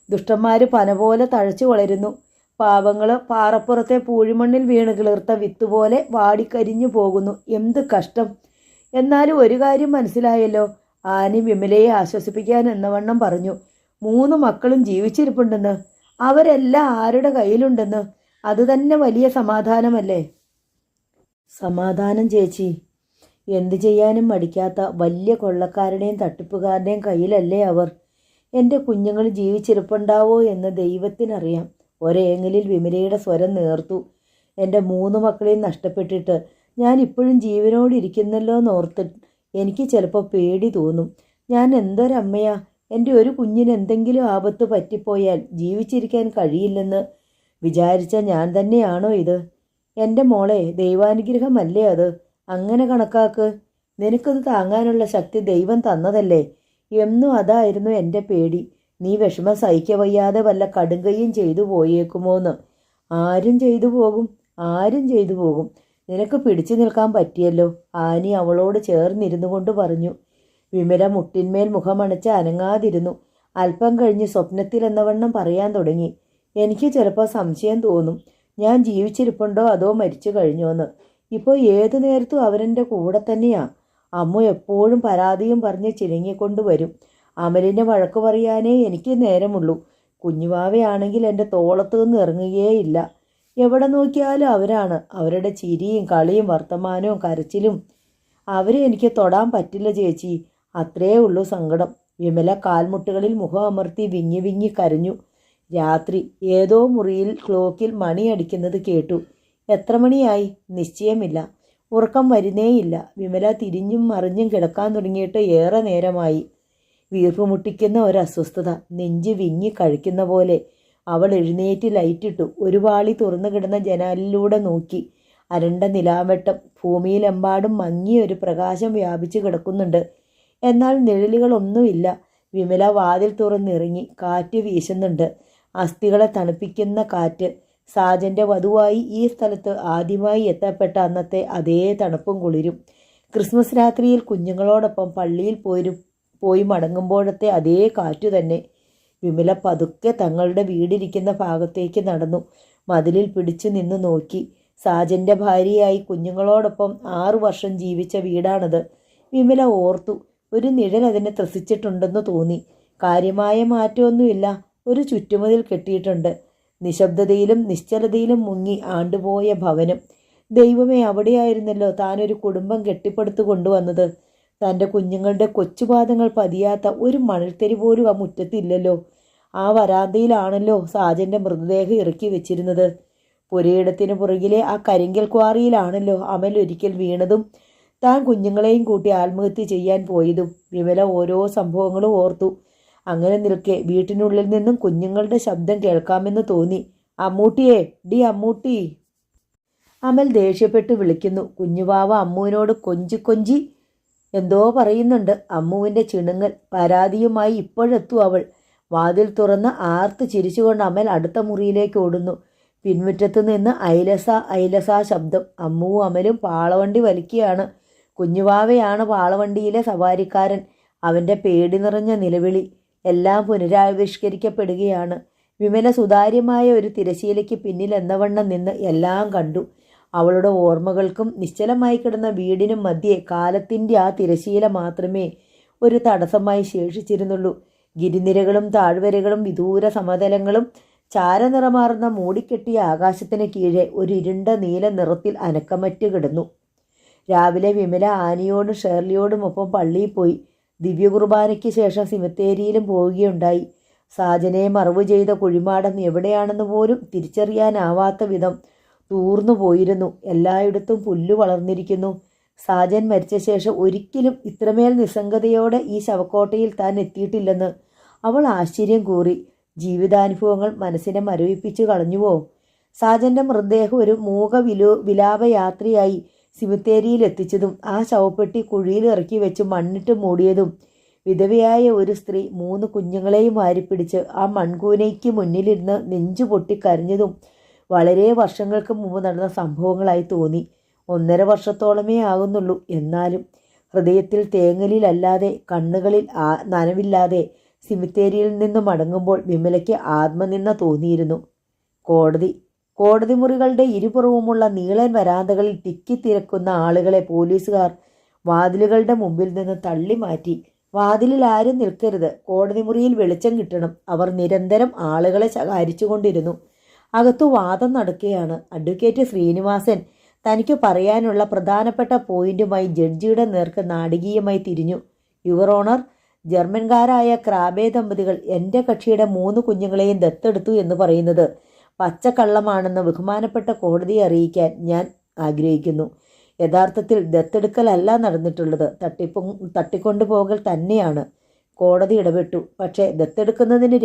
ദുഷ്ടന്മാർ പന പോലെ തഴച്ചു വളരുന്നു. പാവങ്ങൾ പാറപ്പുറത്തെ പൂഴിമണ്ണിൽ വീണ് കിളിർത്ത വിത്തുപോലെ വാടിക്കരിഞ്ഞു പോകുന്നു. എന്ത് കഷ്ടം. എന്നാലും ഒരു കാര്യം മനസ്സിലായല്ലോ, ആനി വിമലയെ ആശ്വസിപ്പിക്കാൻ എന്നവണ്ണം പറഞ്ഞു. 3 മക്കളും ജീവിച്ചിരിപ്പുണ്ടെന്ന്. അവരെല്ലാം ആരുടെ കയ്യിലുണ്ടെന്ന്. അതുതന്നെ വലിയ സമാധാനമല്ലേ? സമാധാനം ചേച്ചി, എന്തു ചെയ്യാനും മടിക്കാത്ത വലിയ കൊള്ളക്കാരുടെയും തട്ടിപ്പുകാരുടെയും കയ്യിലല്ലേ അവർ. എൻ്റെ കുഞ്ഞുങ്ങൾ ജീവിച്ചിരിപ്പുണ്ടാവോ എന്ന് ദൈവത്തിനറിയാം. ഒരേങ്ങലിൽ വിമലയുടെ സ്വരം നേർത്തു. എൻ്റെ 3 മക്കളെയും നഷ്ടപ്പെട്ടിട്ട് ഞാൻ ഇപ്പോഴും ജീവനോടിരിക്കുന്നല്ലോ എന്നോർത്ത് എനിക്ക് ചിലപ്പോൾ പേടി തോന്നും. ഞാൻ എന്തൊരമ്മയാ. എൻ്റെ ഒരു കുഞ്ഞിന് എന്തെങ്കിലും ആപത്ത് പറ്റിപ്പോയാൽ ജീവിച്ചിരിക്കാൻ കഴിയില്ലെന്ന് വിചാരിച്ച ഞാൻ തന്നെയാണോ ഇത്? എൻ്റെ മോളെ, ദൈവാനുഗ്രഹമല്ലേ അത്? അങ്ങനെ കണക്കാക്ക്. നിനക്കത് താങ്ങാനുള്ള ശക്തി ദൈവം തന്നതല്ലേ? എന്നും അതായിരുന്നു എൻ്റെ പേടി. നീ വിഷമം സഹിക്കവയ്യാതെ വല്ല കടുങ്കയും ചെയ്തു പോയേക്കുമോന്ന്. ആരും ചെയ്തു പോകും. നിനക്ക് പിടിച്ചു നിൽക്കാൻ പറ്റിയല്ലോ, ആനി അവളോട് ചേർന്നിരുന്നു കൊണ്ട് പറഞ്ഞു. വിമല മുട്ടിന്മേൽ മുഖമണച്ച് അനങ്ങാതിരുന്നു. അല്പം കഴിഞ്ഞ് സ്വപ്നത്തിലെന്നവണ്ണം പറയാൻ തുടങ്ങി. എനിക്ക് ചിലപ്പോൾ സംശയം തോന്നും, ഞാൻ ജീവിച്ചിരിപ്പുണ്ടോ അതോ മരിച്ചു കഴിഞ്ഞോന്ന്. ഇപ്പോൾ ഏതു നേരത്തും അവരെൻ്റെ കൂടെ തന്നെയാ. അമ്മ എപ്പോഴും പരാതിയും പറഞ്ഞ് ചിരങ്ങിക്കൊണ്ട് വരും. അമലിനെ വഴക്ക് പറയാനേ എനിക്ക് നേരമുള്ളൂ. കുഞ്ഞുവാവയാണെങ്കിൽ എൻ്റെ തോളത്തു നിന്ന് ഇറങ്ങുകയേയില്ല. എവിടെ നോക്കിയാലും അവരാണ്. അവരുടെ ചിരിയും കളിയും വർത്തമാനവും കരച്ചിലും. അവരെ എനിക്ക് തൊടാൻ പറ്റില്ല ചേച്ചി. അത്രേ ഉള്ളൂ സങ്കടം. വിമല കാൽമുട്ടുകളിൽ മുഖം അമർത്തി വിങ്ങി വിങ്ങി കരഞ്ഞു. രാത്രി ഏതോ മുറിയിൽ ക്ലോക്കിൽ മണിയടിക്കുന്നത് കേട്ടു. എത്ര മണിയായി നിശ്ചയമില്ല. ഉറക്കം വരുന്നേയില്ല. വിമല തിരിഞ്ഞും മറിഞ്ഞും കിടക്കാൻ തുടങ്ങിയിട്ട് ഏറെ നേരമായി. വീർപ്പുമുട്ടിക്കുന്ന ഒരസ്വസ്ഥത, നെഞ്ച് വിങ്ങി കഴിക്കുന്ന പോലെ. അവൾ എഴുന്നേറ്റ് ലൈറ്റിട്ടു. ഒരു പാളി തുറന്നു കിടന്ന ജനാലിലൂടെ നോക്കി. അരണ്ട നിലാവെട്ടം. ഭൂമിയിലെമ്പാടും മങ്ങിയൊരു പ്രകാശം വ്യാപിച്ചു കിടക്കുന്നുണ്ട്. എന്നാൽ നിഴലുകളൊന്നുമില്ല. വിമല വാതിൽ തുറന്നിറങ്ങി. കാറ്റ് വീശുന്നുണ്ട്. അസ്ഥികളെ തണുപ്പിക്കുന്ന കാറ്റ്. സാജൻ്റെ വധുവായി ഈ സ്ഥലത്ത് ആദ്യമായി എത്തപ്പെട്ട അന്നത്തെ അതേ തണുപ്പും കുളിരും. ക്രിസ്മസ് രാത്രിയിൽ കുഞ്ഞുങ്ങളോടൊപ്പം പള്ളിയിൽ പോയി മടങ്ങുമ്പോഴത്തെ അതേ കാറ്റു തന്നെ. വിമല പതുക്കെ തങ്ങളുടെ വീടിരിക്കുന്ന ഭാഗത്തേക്ക് നടന്നു. മതിലിൽ പിടിച്ചു നിന്ന് നോക്കി. സാജൻ്റെ ഭാര്യയായി കുഞ്ഞുങ്ങളോടൊപ്പം 6 വർഷം ജീവിച്ച വീടാണത്. വിമല ഓർത്തു. ഒരു നിഴൽ അതിനെ ത്രസിച്ചിട്ടുണ്ടെന്ന് തോന്നി. കാര്യമായ മാറ്റമൊന്നുമില്ല. ഒരു ചുറ്റുമതിൽ കെട്ടിയിട്ടുണ്ട്. നിശബ്ദതയിലും നിശ്ചലതയിലും മുങ്ങി ആണ്ടുപോയ ഭവനം. ദൈവമേ, അവിടെയായിരുന്നല്ലോ താനൊരു കുടുംബം കെട്ടിപ്പടുത്തു കൊണ്ടുവന്നത്. തൻ്റെ കുഞ്ഞുങ്ങളുടെ കൊച്ചുപാദങ്ങൾ പതിയാത്ത ഒരു മണൽത്തരി പോലും ആ മുറ്റത്തില്ലല്ലോ. ആ വരാന്തയിലാണല്ലോ സാജൻ്റെ മൃതദേഹം ഇറക്കി വെച്ചിരുന്നത്. പുരയിടത്തിന് പുറകിലെ ആ കരിങ്കൽ ക്വാറിയിലാണല്ലോ അമൽ ഒരിക്കൽ വീണതും താൻ കുഞ്ഞുങ്ങളെയും കൂട്ടി ആത്മഹത്യ ചെയ്യാൻ പോയതും. വിമല ഓരോ സംഭവങ്ങളും ഓർത്തു. അങ്ങനെ നിൽക്കെ വീട്ടിനുള്ളിൽ നിന്നും കുഞ്ഞുങ്ങളുടെ ശബ്ദം കേൾക്കാമെന്ന് തോന്നി. അമ്മൂട്ടിയേ, ഡി അമ്മൂട്ടി. അമൽ ദേഷ്യപ്പെട്ട് വിളിക്കുന്നു. കുഞ്ഞുവാവ അമ്മുവിനോട് കൊഞ്ചി എന്തോ പറയുന്നുണ്ട്. അമ്മുവിൻ്റെ ചിണുങ്ങൽ. പരാതിയുമായി ഇപ്പോഴെത്തും അവൾ. വാതിൽ തുറന്ന് ആർത്ത് ചിരിച്ചുകൊണ്ട് അമൽ അടുത്ത മുറിയിലേക്ക് ഓടുന്നു. പിൻമുറ്റത്ത് നിന്ന് ഐലസ ശബ്ദം. അമ്മുവും അമലും പാളവണ്ടി വലിക്കുകയാണ്. കുഞ്ഞുവാവയാണ് പാളവണ്ടിയിലെ സവാരിക്കാരൻ. അവൻ്റെ പേടി നിറഞ്ഞ നിലവിളി. എല്ലാം പുനരാവിഷ്കരിക്കപ്പെടുകയാണ്. വിമല സുതാര്യമായ ഒരു തിരശീലയ്ക്ക് പിന്നിൽ എന്നവണ്ണം നിന്ന് എല്ലാം കണ്ടു. അവളുടെ ഓർമ്മകൾക്കും നിശ്ചലമായി കിടന്ന വീടിനും മധ്യേ കാലത്തിൻ്റെ ആ തിരശീല മാത്രമേ ഒരു തടസ്സമായി ശേഷിച്ചിരുന്നുള്ളൂ. ഗിരിനിരകളും താഴ്വരകളും വിദൂര സമതലങ്ങളും ചാരനിറമാർന്ന മൂടിക്കെട്ടിയ ആകാശത്തിന് കീഴെ ഒരു ഇരുണ്ട നീല നിറത്തിൽ അനക്കമറ്റ് കിടന്നു. രാവിലെ വിമല ആനിയോടും ഷേർലിയോടുമൊപ്പം പള്ളിയിൽ പോയി. ദിവ്യകുർബാനയ്ക്ക് ശേഷം സിമത്തേരിയിലും പോവുകയുണ്ടായി. സാജനെ മറവ് ചെയ്ത കുഴിമാടം എവിടെയാണെന്ന് പോലും തിരിച്ചറിയാനാവാത്ത വിധം തൂർന്നു പോയിരുന്നു. എല്ലായിടത്തും പുല്ലു വളർന്നിരിക്കുന്നു. സാജൻ മരിച്ച ശേഷം ഒരിക്കലും ഇത്രമേൽ നിസ്സംഗതയോടെ ഈ ശവക്കോട്ടയിൽ താൻ എത്തിയിട്ടില്ലെന്ന് അവൾ ആശ്ചര്യം കൂറി. ജീവിതാനുഭവങ്ങൾ മനസ്സിനെ മരവിപ്പിച്ചു കളഞ്ഞുവോ? സാജൻ്റെ മൃതദേഹം ഒരു വിലാപയാത്രയായി സിമിത്തേരിയിൽ എത്തിച്ചതും ആ ശവപ്പെട്ടി കുഴിയിൽ ഇറക്കി വെച്ച് മണ്ണിട്ട് മൂടിയതും വിധവയായ ഒരു സ്ത്രീ 3 കുഞ്ഞുങ്ങളെയും വാരിപ്പിടിച്ച് ആ മൺകൂനയ്ക്ക് മുന്നിലിരുന്ന് നെഞ്ചു പൊട്ടിക്കരഞ്ഞതും വളരെ വർഷങ്ങൾക്ക് മുമ്പ് നടന്ന സംഭവങ്ങളായി തോന്നി. 1.5 വർഷത്തോളമേ ആകുന്നുള്ളൂ. എന്നാലും ഹൃദയത്തിൽ തേങ്ങലിലല്ലാതെ കണ്ണുകളിൽ നനവില്ലാതെ സിമിത്തേരിയിൽ നിന്ന് മടങ്ങുമ്പോൾ വിമലയ്ക്ക് ആത്മനിന്ദ തോന്നിയിരുന്നു. കോടതി മുറികളുടെ ഇരുപുറവുമുള്ള നീളൻ വരാന്തകളിൽ തിക്കിത്തിരക്കുന്ന ആളുകളെ പോലീസുകാർ വാതിലുകളുടെ മുമ്പിൽ നിന്ന് തള്ളി മാറ്റി. വാതിലിൽ ആരും നിൽക്കരുത്, കോടതി മുറിയിൽ വെളിച്ചം കിട്ടണം. അവർ നിരന്തരം ആളുകളെ ശകാരിച്ചുകൊണ്ടിരുന്നു. അകത്തു വാദം നടക്കുകയാണ്. അഡ്വക്കേറ്റ് ശ്രീനിവാസൻ തനിക്ക് പറയാനുള്ള പ്രധാനപ്പെട്ട പോയിന്റുമായി ജഡ്ജിയുടെ നേർക്ക് നാടകീയമായി തിരിഞ്ഞു. യുവർ ഓണർ, ജർമ്മൻകാരായ ക്രാബെ ദമ്പതികൾ എൻ്റെ കക്ഷിയുടെ 3 കുഞ്ഞുങ്ങളെയും ദത്തെടുത്തു എന്ന് പറയുന്നത് പച്ചക്കള്ളമാണെന്ന് ബഹുമാനപ്പെട്ട കോടതിയെ അറിയിക്കാൻ ഞാൻ ആഗ്രഹിക്കുന്നു. യഥാർത്ഥത്തിൽ ദത്തെടുക്കലല്ല നടന്നിട്ടുള്ളത്, തട്ടിക്കൊണ്ടുപോകൽ തന്നെയാണ്. കോടതി ഇടപെട്ടു. പക്ഷേ ദത്തെടുത്തതിന്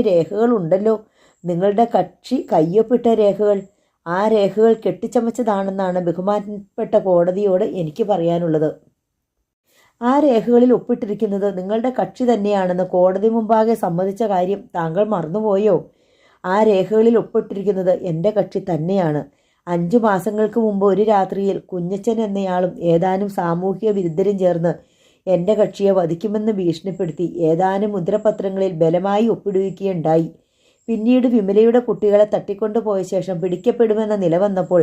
രേഖകളുണ്ടല്ലോ. നിങ്ങളുടെ കക്ഷി കയ്യൊപ്പിട്ട രേഖകൾ. ആ രേഖകൾ കെട്ടിച്ചമച്ചതാണെന്നാണ് ബഹുമാനപ്പെട്ട കോടതിയോട് എനിക്ക് പറയാനുള്ളത്. ആ രേഖകളിൽ ഒപ്പിട്ടിരിക്കുന്നത് നിങ്ങളുടെ കക്ഷി തന്നെയാണെന്ന് കോടതി മുമ്പാകെ സമ്മതിച്ച കാര്യം താങ്കൾ മറന്നുപോയോ? ആ രേഖകളിൽ ഒപ്പിട്ടിരിക്കുന്നത് എൻ്റെ കക്ഷി തന്നെയാണ്. 5 മാസങ്ങൾക്ക് മുമ്പ് ഒരു രാത്രിയിൽ കുഞ്ഞച്ചൻ എന്നയാളും ഏതാനും സാമൂഹിക വിരുദ്ധരും ചേർന്ന് എൻ്റെ കക്ഷിയെ വധിക്കുമെന്ന് ഭീഷണിപ്പെടുത്തി ഏതാനും മുദ്രപത്രങ്ങളിൽ ബലമായി ഒപ്പിടുകയുണ്ടായി. പിന്നീട് വിമലയുടെ കുട്ടികളെ തട്ടിക്കൊണ്ടുപോയ ശേഷം പിടിക്കപ്പെടുമെന്ന നില വന്നപ്പോൾ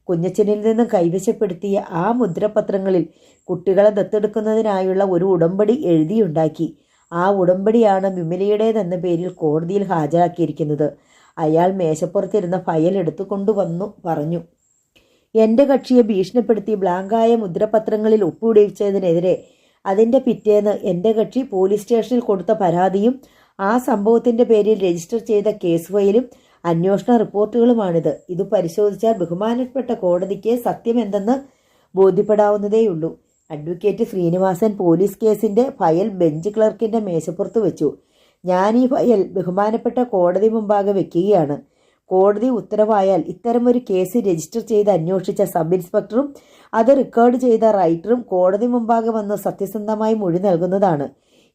കുഞ്ഞച്ചനിൽ നിന്നും കൈവശപ്പെടുത്തിയ ആ മുദ്രപത്രങ്ങളിൽ കുട്ടികളെ ദത്തെടുക്കുന്നതിനായുള്ള ഒരു ഉടമ്പടി എഴുതിയുണ്ടാക്കി. ആ ഉടമ്പടിയാണ് വിമലയുടേതെന്ന പേരിൽ കോടതിയിൽ ഹാജരാക്കിയിരിക്കുന്നത്. അയാൾ മേശപ്പുറത്തിരുന്ന ഫയൽ എടുത്തുകൊണ്ടുവന്നു പറഞ്ഞു, എൻ്റെ കക്ഷിയെ ഭീഷണിപ്പെടുത്തി ബ്ലാങ്കായ മുദ്രപത്രങ്ങളിൽ ഒപ്പുവിടിച്ചതിനെതിരെ അതിൻ്റെ പിറ്റേന്ന് എൻ്റെ കക്ഷി പോലീസ് സ്റ്റേഷനിൽ കൊടുത്ത പരാതിയും ആ സംഭവത്തിൻ്റെ പേരിൽ രജിസ്റ്റർ ചെയ്ത കേസ് ഫയലും അന്വേഷണ റിപ്പോർട്ടുകളുമാണിത്. ഇത് പരിശോധിച്ചാൽ ബഹുമാനപ്പെട്ട കോടതിക്ക് സത്യമെന്തെന്ന് ബോധ്യപ്പെടാവുന്നതേയുള്ളൂ. അഡ്വക്കേറ്റ് ശ്രീനിവാസൻ പോലീസ് കേസിൻ്റെ ഫയൽ ബെഞ്ച് ക്ലർക്കിൻ്റെ മേശപ്പുറത്ത് വെച്ചു. ഞാൻ ഈ ഫയൽ ബഹുമാനപ്പെട്ട കോടതി മുമ്പാകെ വയ്ക്കുകയാണ്. കോടതി ഉത്തരവായാൽ ഇത്തരമൊരു കേസ് രജിസ്റ്റർ ചെയ്ത് അന്വേഷിച്ച സബ് ഇൻസ്പെക്ടറും അത് റെക്കോർഡ് ചെയ്ത റൈറ്ററും കോടതി മുമ്പാകെ വന്ന് സത്യസന്ധമായി മൊഴി നൽകുന്നതാണ്.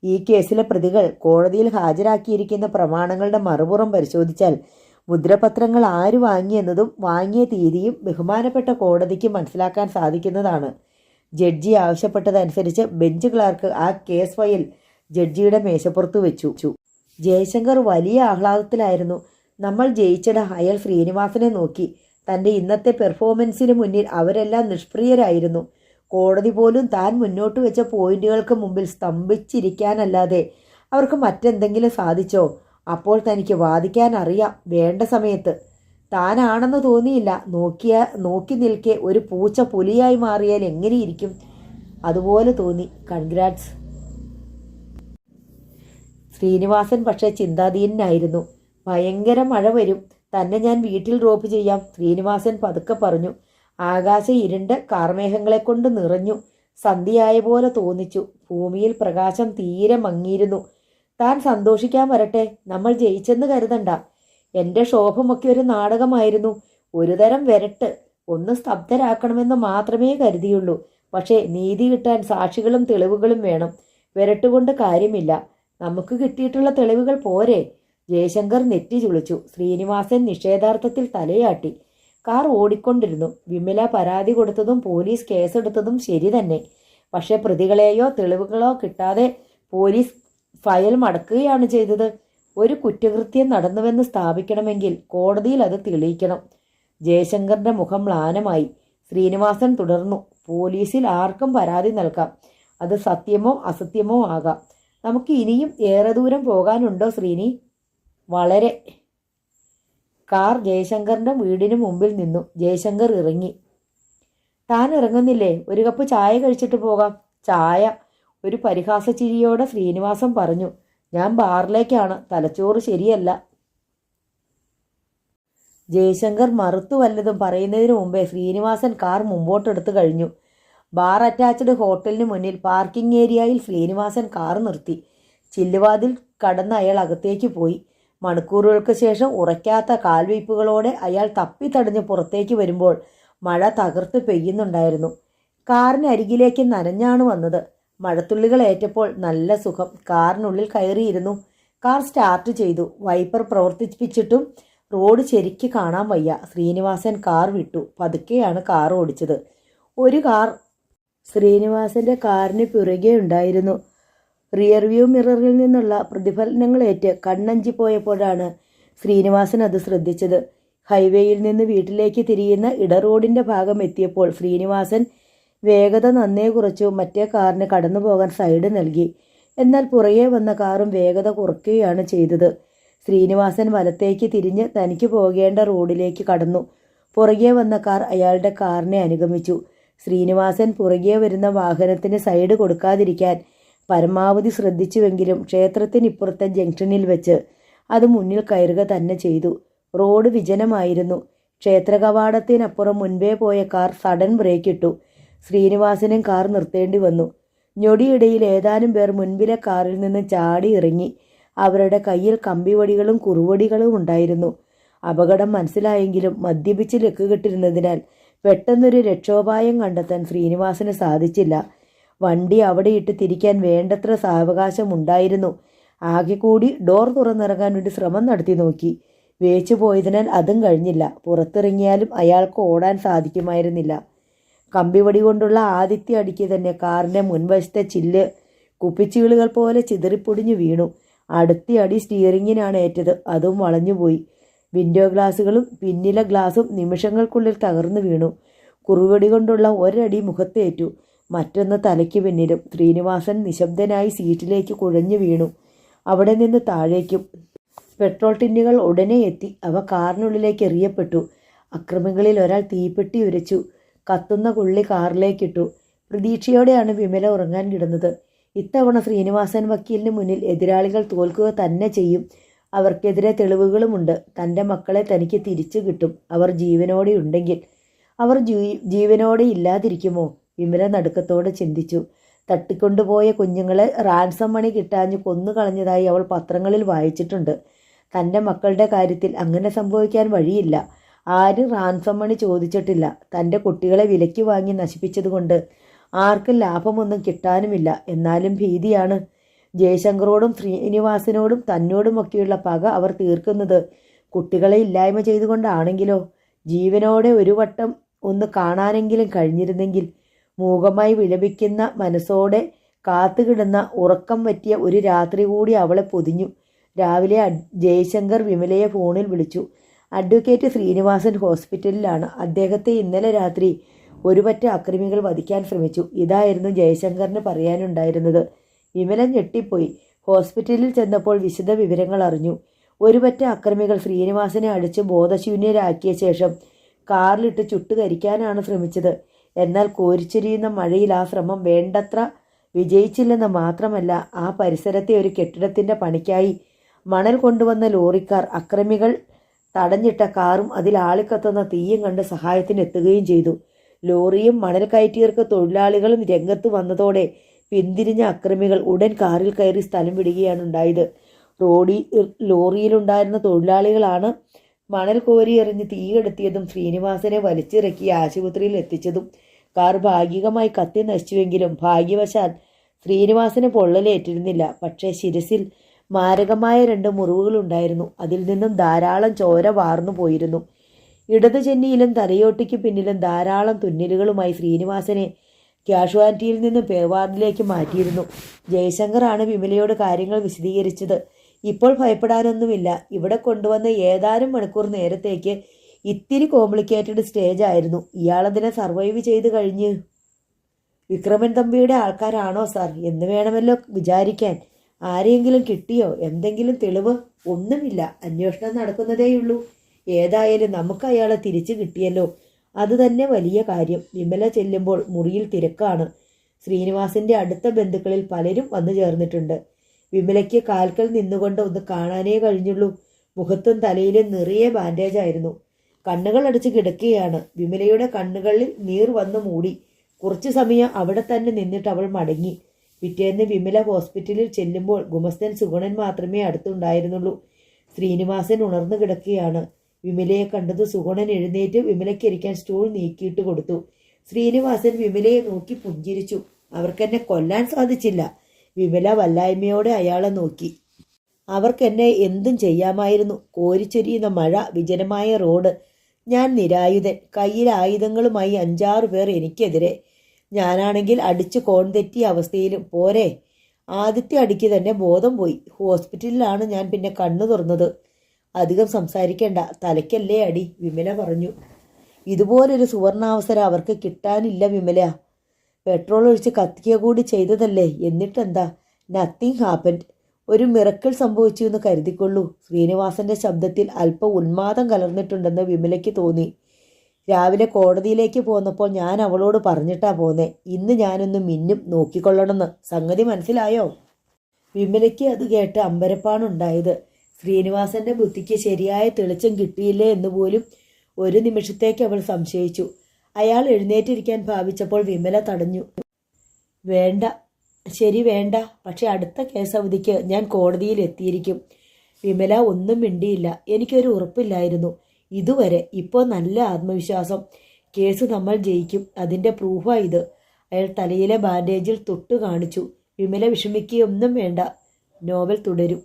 ഈ കേസിലെ പ്രതികൾ കോടതിയിൽ ഹാജരാക്കിയിരിക്കുന്ന പ്രമാണങ്ങളുടെ മറുപുറം പരിശോധിച്ചാൽ മുദ്രപത്രങ്ങൾ ആര് വാങ്ങിയെന്നതും വാങ്ങിയ തീയതിയും ബഹുമാനപ്പെട്ട കോടതിക്ക് മനസ്സിലാക്കാൻ സാധിക്കുന്നതാണ്. ജഡ്ജി ആവശ്യപ്പെട്ടതനുസരിച്ച് ബെഞ്ച് ക്ലാർക്ക് ആ കേസ് ഫയൽ ജഡ്ജിയുടെ മേശപ്പുറത്ത് വെച്ചു. ജയശങ്കർ വലിയ ആഹ്ലാദത്തിലായിരുന്നു. നമ്മൾ ജയിച്ചട. അയാൾ ശ്രീനിവാസനെ നോക്കി. തൻ്റെ ഇന്നത്തെ പെർഫോമൻസിന് മുന്നിൽ അവരെല്ലാം നിഷ്പ്രിയരായിരുന്നു. കോടതി പോലും താൻ മുന്നോട്ട് വെച്ച പോയിന്റുകൾക്ക് മുമ്പിൽ സ്തംഭിച്ചിരിക്കാനല്ലാതെ അവർക്ക് മറ്റെന്തെങ്കിലും സാധിച്ചോ? അപ്പോൾ തനിക്ക് വാദിക്കാൻ അറിയാം, വേണ്ട സമയത്ത്. താനാണെന്ന് തോന്നിയില്ല. നോക്കി നിൽക്കെ ഒരു പൂച്ച പുലിയായി മാറിയാൽ എങ്ങനെയിരിക്കും? അതുപോലെ തോന്നി. കൺഗ്രാറ്റ്സ്. ശ്രീനിവാസൻ പക്ഷേ ചിന്താധീനനായിരുന്നു. ഭയങ്കര മഴ വരും. തന്നെ ഞാൻ വീട്ടിൽ ഡ്രോപ്പ് ചെയ്യാം, ശ്രീനിവാസൻ പതുക്കെ പറഞ്ഞു. ആകാശം ഇരുണ്ട് കാർമേഘങ്ങളെ കൊണ്ട് നിറഞ്ഞു. സന്ധ്യയായ പോലെ തോന്നിച്ചു. ഭൂമിയിൽ പ്രകാശം തീരെ മങ്ങിയിരുന്നു. താൻ സന്തോഷിക്കാൻ വരട്ടെ. നമ്മൾ ജയിച്ചെന്ന് കരുതണ്ട. എൻ്റെ ശോഭമൊക്കെ ഒരു നാടകമായിരുന്നു. ഒരുതരം വരട്ട്. ഒന്ന് സ്തബ്ധരാക്കണമെന്ന് മാത്രമേ കരുതിയുള്ളൂ. പക്ഷേ നീതി കിട്ടാൻ സാക്ഷികളും തെളിവുകളും വേണം. വരട്ടുകൊണ്ട് കാര്യമില്ല. നമുക്ക് കിട്ടിയിട്ടുള്ള തെളിവുകൾ പോരെ? ജയശങ്കർ നെറ്റി ചുളിച്ചു. ശ്രീനിവാസൻ നിഷേധാർത്ഥത്തിൽ തലയാട്ടി. കാർ ഓടിക്കൊണ്ടിരുന്നു. വിമല പരാതി കൊടുത്തതും പോലീസ് കേസെടുത്തതും ശരി തന്നെ. പക്ഷേ പ്രതികളെയോ തെളിവുകളോ കിട്ടാതെ പോലീസ് ഫയൽ മടക്കുകയാണ് ചെയ്തത്. ഒരു കുറ്റകൃത്യം നടന്നുവെന്ന് സ്ഥാപിക്കണമെങ്കിൽ കോടതിയിൽ അത് തെളിയിക്കണം. ജയശങ്കറിന്റെ മുഖം മ്ലാനമായി. ശ്രീനിവാസൻ തുടർന്നു. പോലീസിൽ ആർക്കും പരാതി നൽകാം. അത് സത്യമോ അസത്യമോ ആകാം. നമുക്ക് ഇനിയും ഏറെ ദൂരം പോകാനുണ്ടോ ശ്രീനി? വളരെ. കാർ ജയശങ്കറിന്റെ വീടിന് മുമ്പിൽ നിന്നു. ജയശങ്കർ ഇറങ്ങി. താൻ ഇറങ്ങുന്നില്ലേ? ഒരു കപ്പ് ചായ കഴിച്ചിട്ട് പോകാം. ചായ? ഒരു പരിഹാസ ചിരിയോടെ ശ്രീനിവാസൻ പറഞ്ഞു. ഞാൻ ബാറിലേക്കാണ്. തലച്ചോറ് ശരിയല്ല. ജയശങ്കർ മറുത്തു വല്ലതും പറയുന്നതിന് മുമ്പേ ശ്രീനിവാസൻ കാർ മുമ്പോട്ടെടുത്തു കഴിഞ്ഞു. ബാർ അറ്റാച്ച്ഡ് ഹോട്ടലിന് മുന്നിൽ പാർക്കിംഗ് ഏരിയയിൽ ശ്രീനിവാസൻ കാർ നിർത്തി. ചില്ലുവാതിൽ കടന്ന് അയാൾ അകത്തേക്ക് പോയി. മണിക്കൂറുകൾക്ക് ശേഷം ഉറയ്ക്കാത്ത കാൽവയ്പ്പുകളോടെ അയാൾ തപ്പിത്തടഞ്ഞ് പുറത്തേക്ക് വരുമ്പോൾ മഴ തകർത്ത് പെയ്യുന്നുണ്ടായിരുന്നു. കാറിന് അരികിലേക്ക് നനഞ്ഞാണ് വന്നത്. മഴത്തുള്ളികൾ ഏറ്റപ്പോൾ നല്ല സുഖം. കാറിനുള്ളിൽ കയറിയിരുന്നു. കാർ സ്റ്റാർട്ട് ചെയ്തു. വൈപ്പർ പ്രവർത്തിപ്പിച്ചിട്ടും റോഡ് ശരിക്ക് കാണാൻ വയ്യ. ശ്രീനിവാസൻ കാർ വിട്ടു. പതുക്കെയാണ് കാർ ഓടിച്ചത്. ഒരു കാർ ശ്രീനിവാസന്റെ കാറിന് പിറകെ ഉണ്ടായിരുന്നു. റിയർവ്യൂ മിററിൽ നിന്നുള്ള പ്രതിഫലനങ്ങളേറ്റ് കണ്ണഞ്ചിപ്പോയപ്പോഴാണ് ശ്രീനിവാസൻ അത് ശ്രദ്ധിച്ചത്. ഹൈവേയിൽ നിന്ന് വീട്ടിലേക്ക് തിരിയുന്ന ഇടറോഡിൻ്റെ ഭാഗം എത്തിയപ്പോൾ ശ്രീനിവാസൻ വേഗത നന്നേ കുറച്ചു. മറ്റേ കാറിന് കടന്നു പോകാൻ സൈഡ് നൽകി. എന്നാൽ പുറകെ വന്ന കാറും വേഗത കുറയ്ക്കുകയാണ് ചെയ്തത്. ശ്രീനിവാസൻ വലത്തേക്ക് തിരിഞ്ഞ് തനിക്ക് പോകേണ്ട റോഡിലേക്ക് കടന്നു. പുറകെ വന്ന കാർ അയാളുടെ കാറിനെ അനുഗമിച്ചു. ശ്രീനിവാസൻ പുറകെ വരുന്ന വാഹനത്തിന് സൈഡ് കൊടുക്കാതിരിക്കാൻ പരമാവധി ശ്രദ്ധിച്ചുവെങ്കിലും ക്ഷേത്രത്തിനിപ്പുറത്തെ ജംഗ്ഷനിൽ വെച്ച് അത് മുന്നിൽ കയറുക തന്നെ ചെയ്തു. റോഡ് വിജനമായിരുന്നു. ക്ഷേത്ര കവാടത്തിനപ്പുറം മുൻപേ പോയ കാർ സഡൻ ബ്രേക്കിട്ടു. ശ്രീനിവാസനും കാർ നിർത്തേണ്ടി വന്നു. ഞൊടിയിടയിൽ ഏതാനും പേർ മുൻപിലെ കാറിൽ നിന്ന് ചാടി ഇറങ്ങി. അവരുടെ കയ്യിൽ കമ്പിവടികളും കുറുവടികളും ഉണ്ടായിരുന്നു. അപകടം മനസ്സിലായെങ്കിലും മദ്യപിച്ച് ലക്കുകെട്ടിരുന്നതിനാൽ പെട്ടെന്നൊരു രക്ഷോപായം കണ്ടെത്താൻ ശ്രീനിവാസന് സാധിച്ചില്ല. വണ്ടി അവിടെയിട്ട് തിരിക്കാൻ വേണ്ടത്ര സാവകാശമുണ്ടായിരുന്നു. ആകെ കൂടി ഡോർ തുറന്നിറങ്ങാൻ വേണ്ടി ശ്രമം നടത്തി നോക്കി. വേച്ചു പോയതിനാൽ അതും കഴിഞ്ഞില്ല. പുറത്തിറങ്ങിയാലും അയാൾക്ക് ഓടാൻ സാധിക്കുമായിരുന്നില്ല. കമ്പിവടി കൊണ്ടുള്ള ആദ്യത്തെ അടിക്ക് തന്നെ കാറിൻ്റെ മുൻവശത്തെ ചില്ല് കുപ്പിച്ചീളുകൾ പോലെ ചിതറിപ്പൊടിഞ്ഞു വീണു. അടുത്ത അടി സ്റ്റിയറിങ്ങിനാണ് ഏറ്റത്. അതും വളഞ്ഞുപോയി. വിൻഡോ ഗ്ലാസുകളും പിന്നിലെ ഗ്ലാസും നിമിഷങ്ങൾക്കുള്ളിൽ തകർന്നു വീണു. കുറുവടി കൊണ്ടുള്ള ഒരടി മുഖത്തേറ്റു, മറ്റൊന്ന് തലയ്ക്ക് പിന്നിലും. ശ്രീനിവാസൻ നിശബ്ദനായി സീറ്റിലേക്ക് കുഴഞ്ഞു വീണു. അവിടെ നിന്ന് താഴേക്കും. പെട്രോൾ ടിന്നുകൾ ഉടനെ എത്തി. അവ കാറിനുള്ളിലേക്ക് എറിയപ്പെട്ടു. അക്രമികളിൽ ഒരാൾ തീപ്പെട്ടി ഉരച്ചു. കത്തുന്ന കൊള്ളി കാറിലേക്കിട്ടു. പ്രതീക്ഷയോടെയാണ് വിമല ഉറങ്ങാൻ കിടന്നത്. ഇത്തവണ ശ്രീനിവാസൻ വക്കീലിന് മുന്നിൽ എതിരാളികൾ തോൽക്കുക തന്നെ ചെയ്യും. അവർക്കെതിരെ തെളിവുകളുമുണ്ട്. തൻ്റെ മക്കളെ തനിക്ക് തിരിച്ചു കിട്ടും, അവർ ജീവനോടെ ഉണ്ടെങ്കിൽ. അവർ ജീവനോടെ ഇല്ലാതിരിക്കുമോ? വിമല നടുക്കത്തോടെ ചിന്തിച്ചു. തട്ടിക്കൊണ്ടുപോയ കുഞ്ഞുങ്ങളെ റാൻസം മണി കിട്ടാഞ്ഞു കൊന്നുകളഞ്ഞതായി അവൾ പത്രങ്ങളിൽ വായിച്ചിട്ടുണ്ട്. തൻ്റെ മക്കളുടെ കാര്യത്തിൽ അങ്ങനെ സംഭവിക്കാൻ വഴിയില്ല. ആരും റാൻസം മണി ചോദിച്ചിട്ടില്ല. തൻ്റെ കുട്ടികളെ വിലയ്ക്ക് വാങ്ങി നശിപ്പിച്ചതുകൊണ്ട് ആർക്കും ലാഭമൊന്നും കിട്ടാനുമില്ല. എന്നാലും ഭീതിയാണ്. ജയശങ്കറോടും ശ്രീനിവാസനോടും തന്നോടുമൊക്കെയുള്ള പക അവർ തീർക്കുന്നത് കുട്ടികളെ ഇല്ലായ്മ ചെയ്തുകൊണ്ടാണെങ്കിലോ? ജീവനോടെ ഒരു വട്ടം ഒന്ന് കാണാനെങ്കിലും കഴിഞ്ഞിരുന്നെങ്കിൽ. മൂകമായി വിലപിക്കുന്ന മനസ്സോടെ കാത്തുകിടന്ന ഉറക്കം പറ്റിയ ഒരു രാത്രി കൂടി അവളെ പൊതിഞ്ഞു. രാവിലെ ജയശങ്കർ വിമലയെ ഫോണിൽ വിളിച്ചു. അഡ്വക്കേറ്റ് ശ്രീനിവാസൻ ഹോസ്പിറ്റലിലാണ്. അദ്ദേഹത്തെ ഇന്നലെ രാത്രി ഒരുപറ്റ അക്രമികൾ വധിക്കാൻ ശ്രമിച്ചു. ഇതായിരുന്നു ജയശങ്കറിന് പറയാനുണ്ടായിരുന്നത്. വിമല ഞെട്ടിപ്പോയി. ഹോസ്പിറ്റലിൽ ചെന്നപ്പോൾ വിശദ വിവരങ്ങൾ അറിഞ്ഞു. ഒരുപറ്റ അക്രമികൾ ശ്രീനിവാസനെ അടിച്ച് ബോധശൂന്യരാക്കിയ ശേഷം കാറിലിട്ട് ചുട്ടുകരിക്കാനാണ് ശ്രമിച്ചത്. എന്നാൽ കോരിച്ചൊരിയുന്ന മഴയിൽ ആ ശ്രമം വേണ്ടത്ര വിജയിച്ചില്ലെന്ന് മാത്രമല്ല, ആ പരിസരത്തെ ഒരു കെട്ടിടത്തിൻ്റെ പണിക്കായി മണൽ കൊണ്ടുവന്ന ലോറിക്കാർ അക്രമികൾ തടഞ്ഞിട്ട കാറും അതിൽ ആളിക്കത്തുന്ന തീയും കണ്ട് സഹായത്തിനെത്തുകയും ചെയ്തു. ലോറിയും മണൽ കയറ്റിയർക്ക് തൊഴിലാളികളും രംഗത്ത് വന്നതോടെ പിന്തിരിഞ്ഞ അക്രമികൾ ഉടൻ കാറിൽ കയറി സ്ഥലം വിടുകയാണ് ഉണ്ടായത്. ലോറിയിലുണ്ടായിരുന്ന തൊഴിലാളികളാണ് മണൽ കോരിയെറിഞ്ഞ് തീകെടുത്തിയതും ശ്രീനിവാസനെ വലിച്ചിറക്കി ആശുപത്രിയിൽ എത്തിച്ചതും. കാർ ഭാഗികമായി കത്തി നശിച്ചുവെങ്കിലും ഭാഗ്യവശാൽ ശ്രീനിവാസന് പൊള്ളലേറ്റിരുന്നില്ല. പക്ഷേ ശിരസിൽ മാരകമായ 2 മുറിവുകളുണ്ടായിരുന്നു. അതിൽ നിന്നും ധാരാളം ചോര വാർന്നു പോയിരുന്നു. ഇടതു ചെന്നിയിലും തലയോട്ടിക്ക് പിന്നിലും ധാരാളം തുന്നലുകളുമായി ശ്രീനിവാസനെ ക്യാഷ്വാലിറ്റിയിൽ നിന്നും പേവാർഡിലേക്ക് മാറ്റിയിരുന്നു. ജയശങ്കറാണ് വിമലയോട് കാര്യങ്ങൾ വിശദീകരിച്ചത്. ഇപ്പോൾ ഭയപ്പെടാനൊന്നുമില്ല. ഇവിടെ കൊണ്ടുവന്ന ഏതാനും മണിക്കൂർ നേരത്തേക്ക് ഇത്തിരി കോംപ്ലിക്കേറ്റഡ് സ്റ്റേജ് ആയിരുന്നു. ഇയാളതിനെ സർവൈവ് ചെയ്ത് കഴിഞ്ഞ്. വിക്രമൻ തമ്പിയുടെ ആൾക്കാരാണോ സാർ എന്ന് വേണമല്ലോ വിചാരിക്കാൻ. ആരെയെങ്കിലും കിട്ടിയോ? എന്തെങ്കിലും തെളിവ്? ഒന്നുമില്ല. അന്വേഷണം നടക്കുന്നതേയുള്ളൂ. ഏതായാലും നമുക്ക് അയാളെ തിരിച്ചു കിട്ടിയല്ലോ, അത് തന്നെ വലിയ കാര്യം. വിമല ചെല്ലുമ്പോൾ മുറിയിൽ തിരക്കാണ്. ശ്രീനിവാസന്റെ അടുത്ത ബന്ധുക്കളിൽ പലരും വന്നു ചേർന്നിട്ടുണ്ട്. വിമലയ്ക്ക് കാൽക്കൽ നിന്നുകൊണ്ട് ഒന്ന് കാണാനേ കഴിഞ്ഞുള്ളൂ. മുഖത്തും തലയിലും നിറയെ ബാൻഡേജായിരുന്നു. കണ്ണുകൾ അടച്ച് കിടക്കുകയാണ്. വിമലയുടെ കണ്ണുകളിൽ നീർ വന്നു മൂടി. കുറച്ചു സമയം അവിടെ തന്നെ നിന്നിട്ട് അവൾ മടങ്ങി. പിറ്റേന്ന് വിമല ഹോസ്പിറ്റലിൽ ചെല്ലുമ്പോൾ ഗുമസ്തൻ സുഗുണൻ മാത്രമേ അടുത്തുണ്ടായിരുന്നുള്ളൂ. ശ്രീനിവാസൻ ഉണർന്നു കിടക്കുകയാണ്. വിമലയെ കണ്ടത് സുഗുണൻ എഴുന്നേറ്റ് വിമലയ്ക്കിരിക്കാൻ സ്റ്റൂൾ നീക്കിയിട്ട് കൊടുത്തു. ശ്രീനിവാസൻ വിമലയെ നോക്കി പുഞ്ചിരിച്ചു. അവർക്കെന്നെ കൊല്ലാൻ സാധിച്ചില്ല. വിമല വല്ലായ്മയോടെ അയാളെ നോക്കി. അവർക്കെന്നെ എന്തും ചെയ്യാമായിരുന്നു. കോരിച്ചൊരിയുന്ന മഴ, വിജനമായ റോഡ്, ഞാൻ നിരായുധൻ, കയ്യിൽ ആയുധങ്ങളുമായി 5-6 പേർ എനിക്കെതിരെ. ഞാനാണെങ്കിൽ അടിച്ചു കോൺ തെറ്റിയ അവസ്ഥയിലും. പോരെ, ആദ്യത്തെ അടിക്ക് തന്നെ ബോധം പോയി. ഹോസ്പിറ്റലിലാണ് ഞാൻ പിന്നെ കണ്ണു തുറന്നത്. അധികം സംസാരിക്കേണ്ട, തലയ്ക്കല്ലേ അടി, വിമല പറഞ്ഞു. ഇതുപോലൊരു സുവർണാവസരം അവർക്ക് കിട്ടാനില്ല വിമല. പെട്രോൾ ഒഴിച്ച് കത്തിക്കുക കൂടി ചെയ്തതല്ലേ. എന്നിട്ടെന്താ? Nothing happened. ഒരു മിറക്കിൾ സംഭവിച്ചു എന്ന് കരുതിക്കൊള്ളൂ. ശ്രീനിവാസന്റെ ശബ്ദത്തിൽ അല്പം ഉന്മാദം കലർന്നിട്ടുണ്ടെന്ന് വിമലയ്ക്ക് തോന്നി. രാവിലെ കോടതിയിലേക്ക് പോന്നപ്പോൾ ഞാൻ അവളോട് പറഞ്ഞിട്ടാ പോന്നേ. ഇന്ന് ഞാനൊന്ന് മിന്നും നോക്കിക്കൊള്ളണമെന്ന്. സംഗതി മനസ്സിലായോ? വിമലയ്ക്ക് അത് കേട്ട് അമ്പരപ്പാണുണ്ടായത്. ശ്രീനിവാസന്റെ ബുദ്ധിക്ക് ശരിയായ തെളിച്ചം കിട്ടിയില്ലേ എന്ന് പോലും ഒരു നിമിഷത്തേക്ക് അവൾ സംശയിച്ചു. അയാൾ എഴുന്നേറ്റിരിക്കാൻ ഭാവിച്ചപ്പോൾ വിമല തടഞ്ഞു. വേണ്ട, ശരി വേണ്ട, പക്ഷെ അടുത്ത കേസവധിക്ക് ഞാൻ കോടതിയിൽ എത്തിയിരിക്കും. വിമല ഒന്നും മിണ്ടിയില്ല. എനിക്കൊരു ഉറപ്പില്ലായിരുന്നു ഇതുവരെ. ഇപ്പോൾ നല്ല ആത്മവിശ്വാസം. കേസ് നമ്മൾ ജയിക്കും, അതിൻ്റെ പ്രൂഫാ ഇത്. അയാൾ തലയിലെ ബാൻഡേജിൽ തൊട്ടു കാണിച്ചു. വിമല വിഷമിക്കുകയൊന്നും വേണ്ട, നോവൽ തുടരും.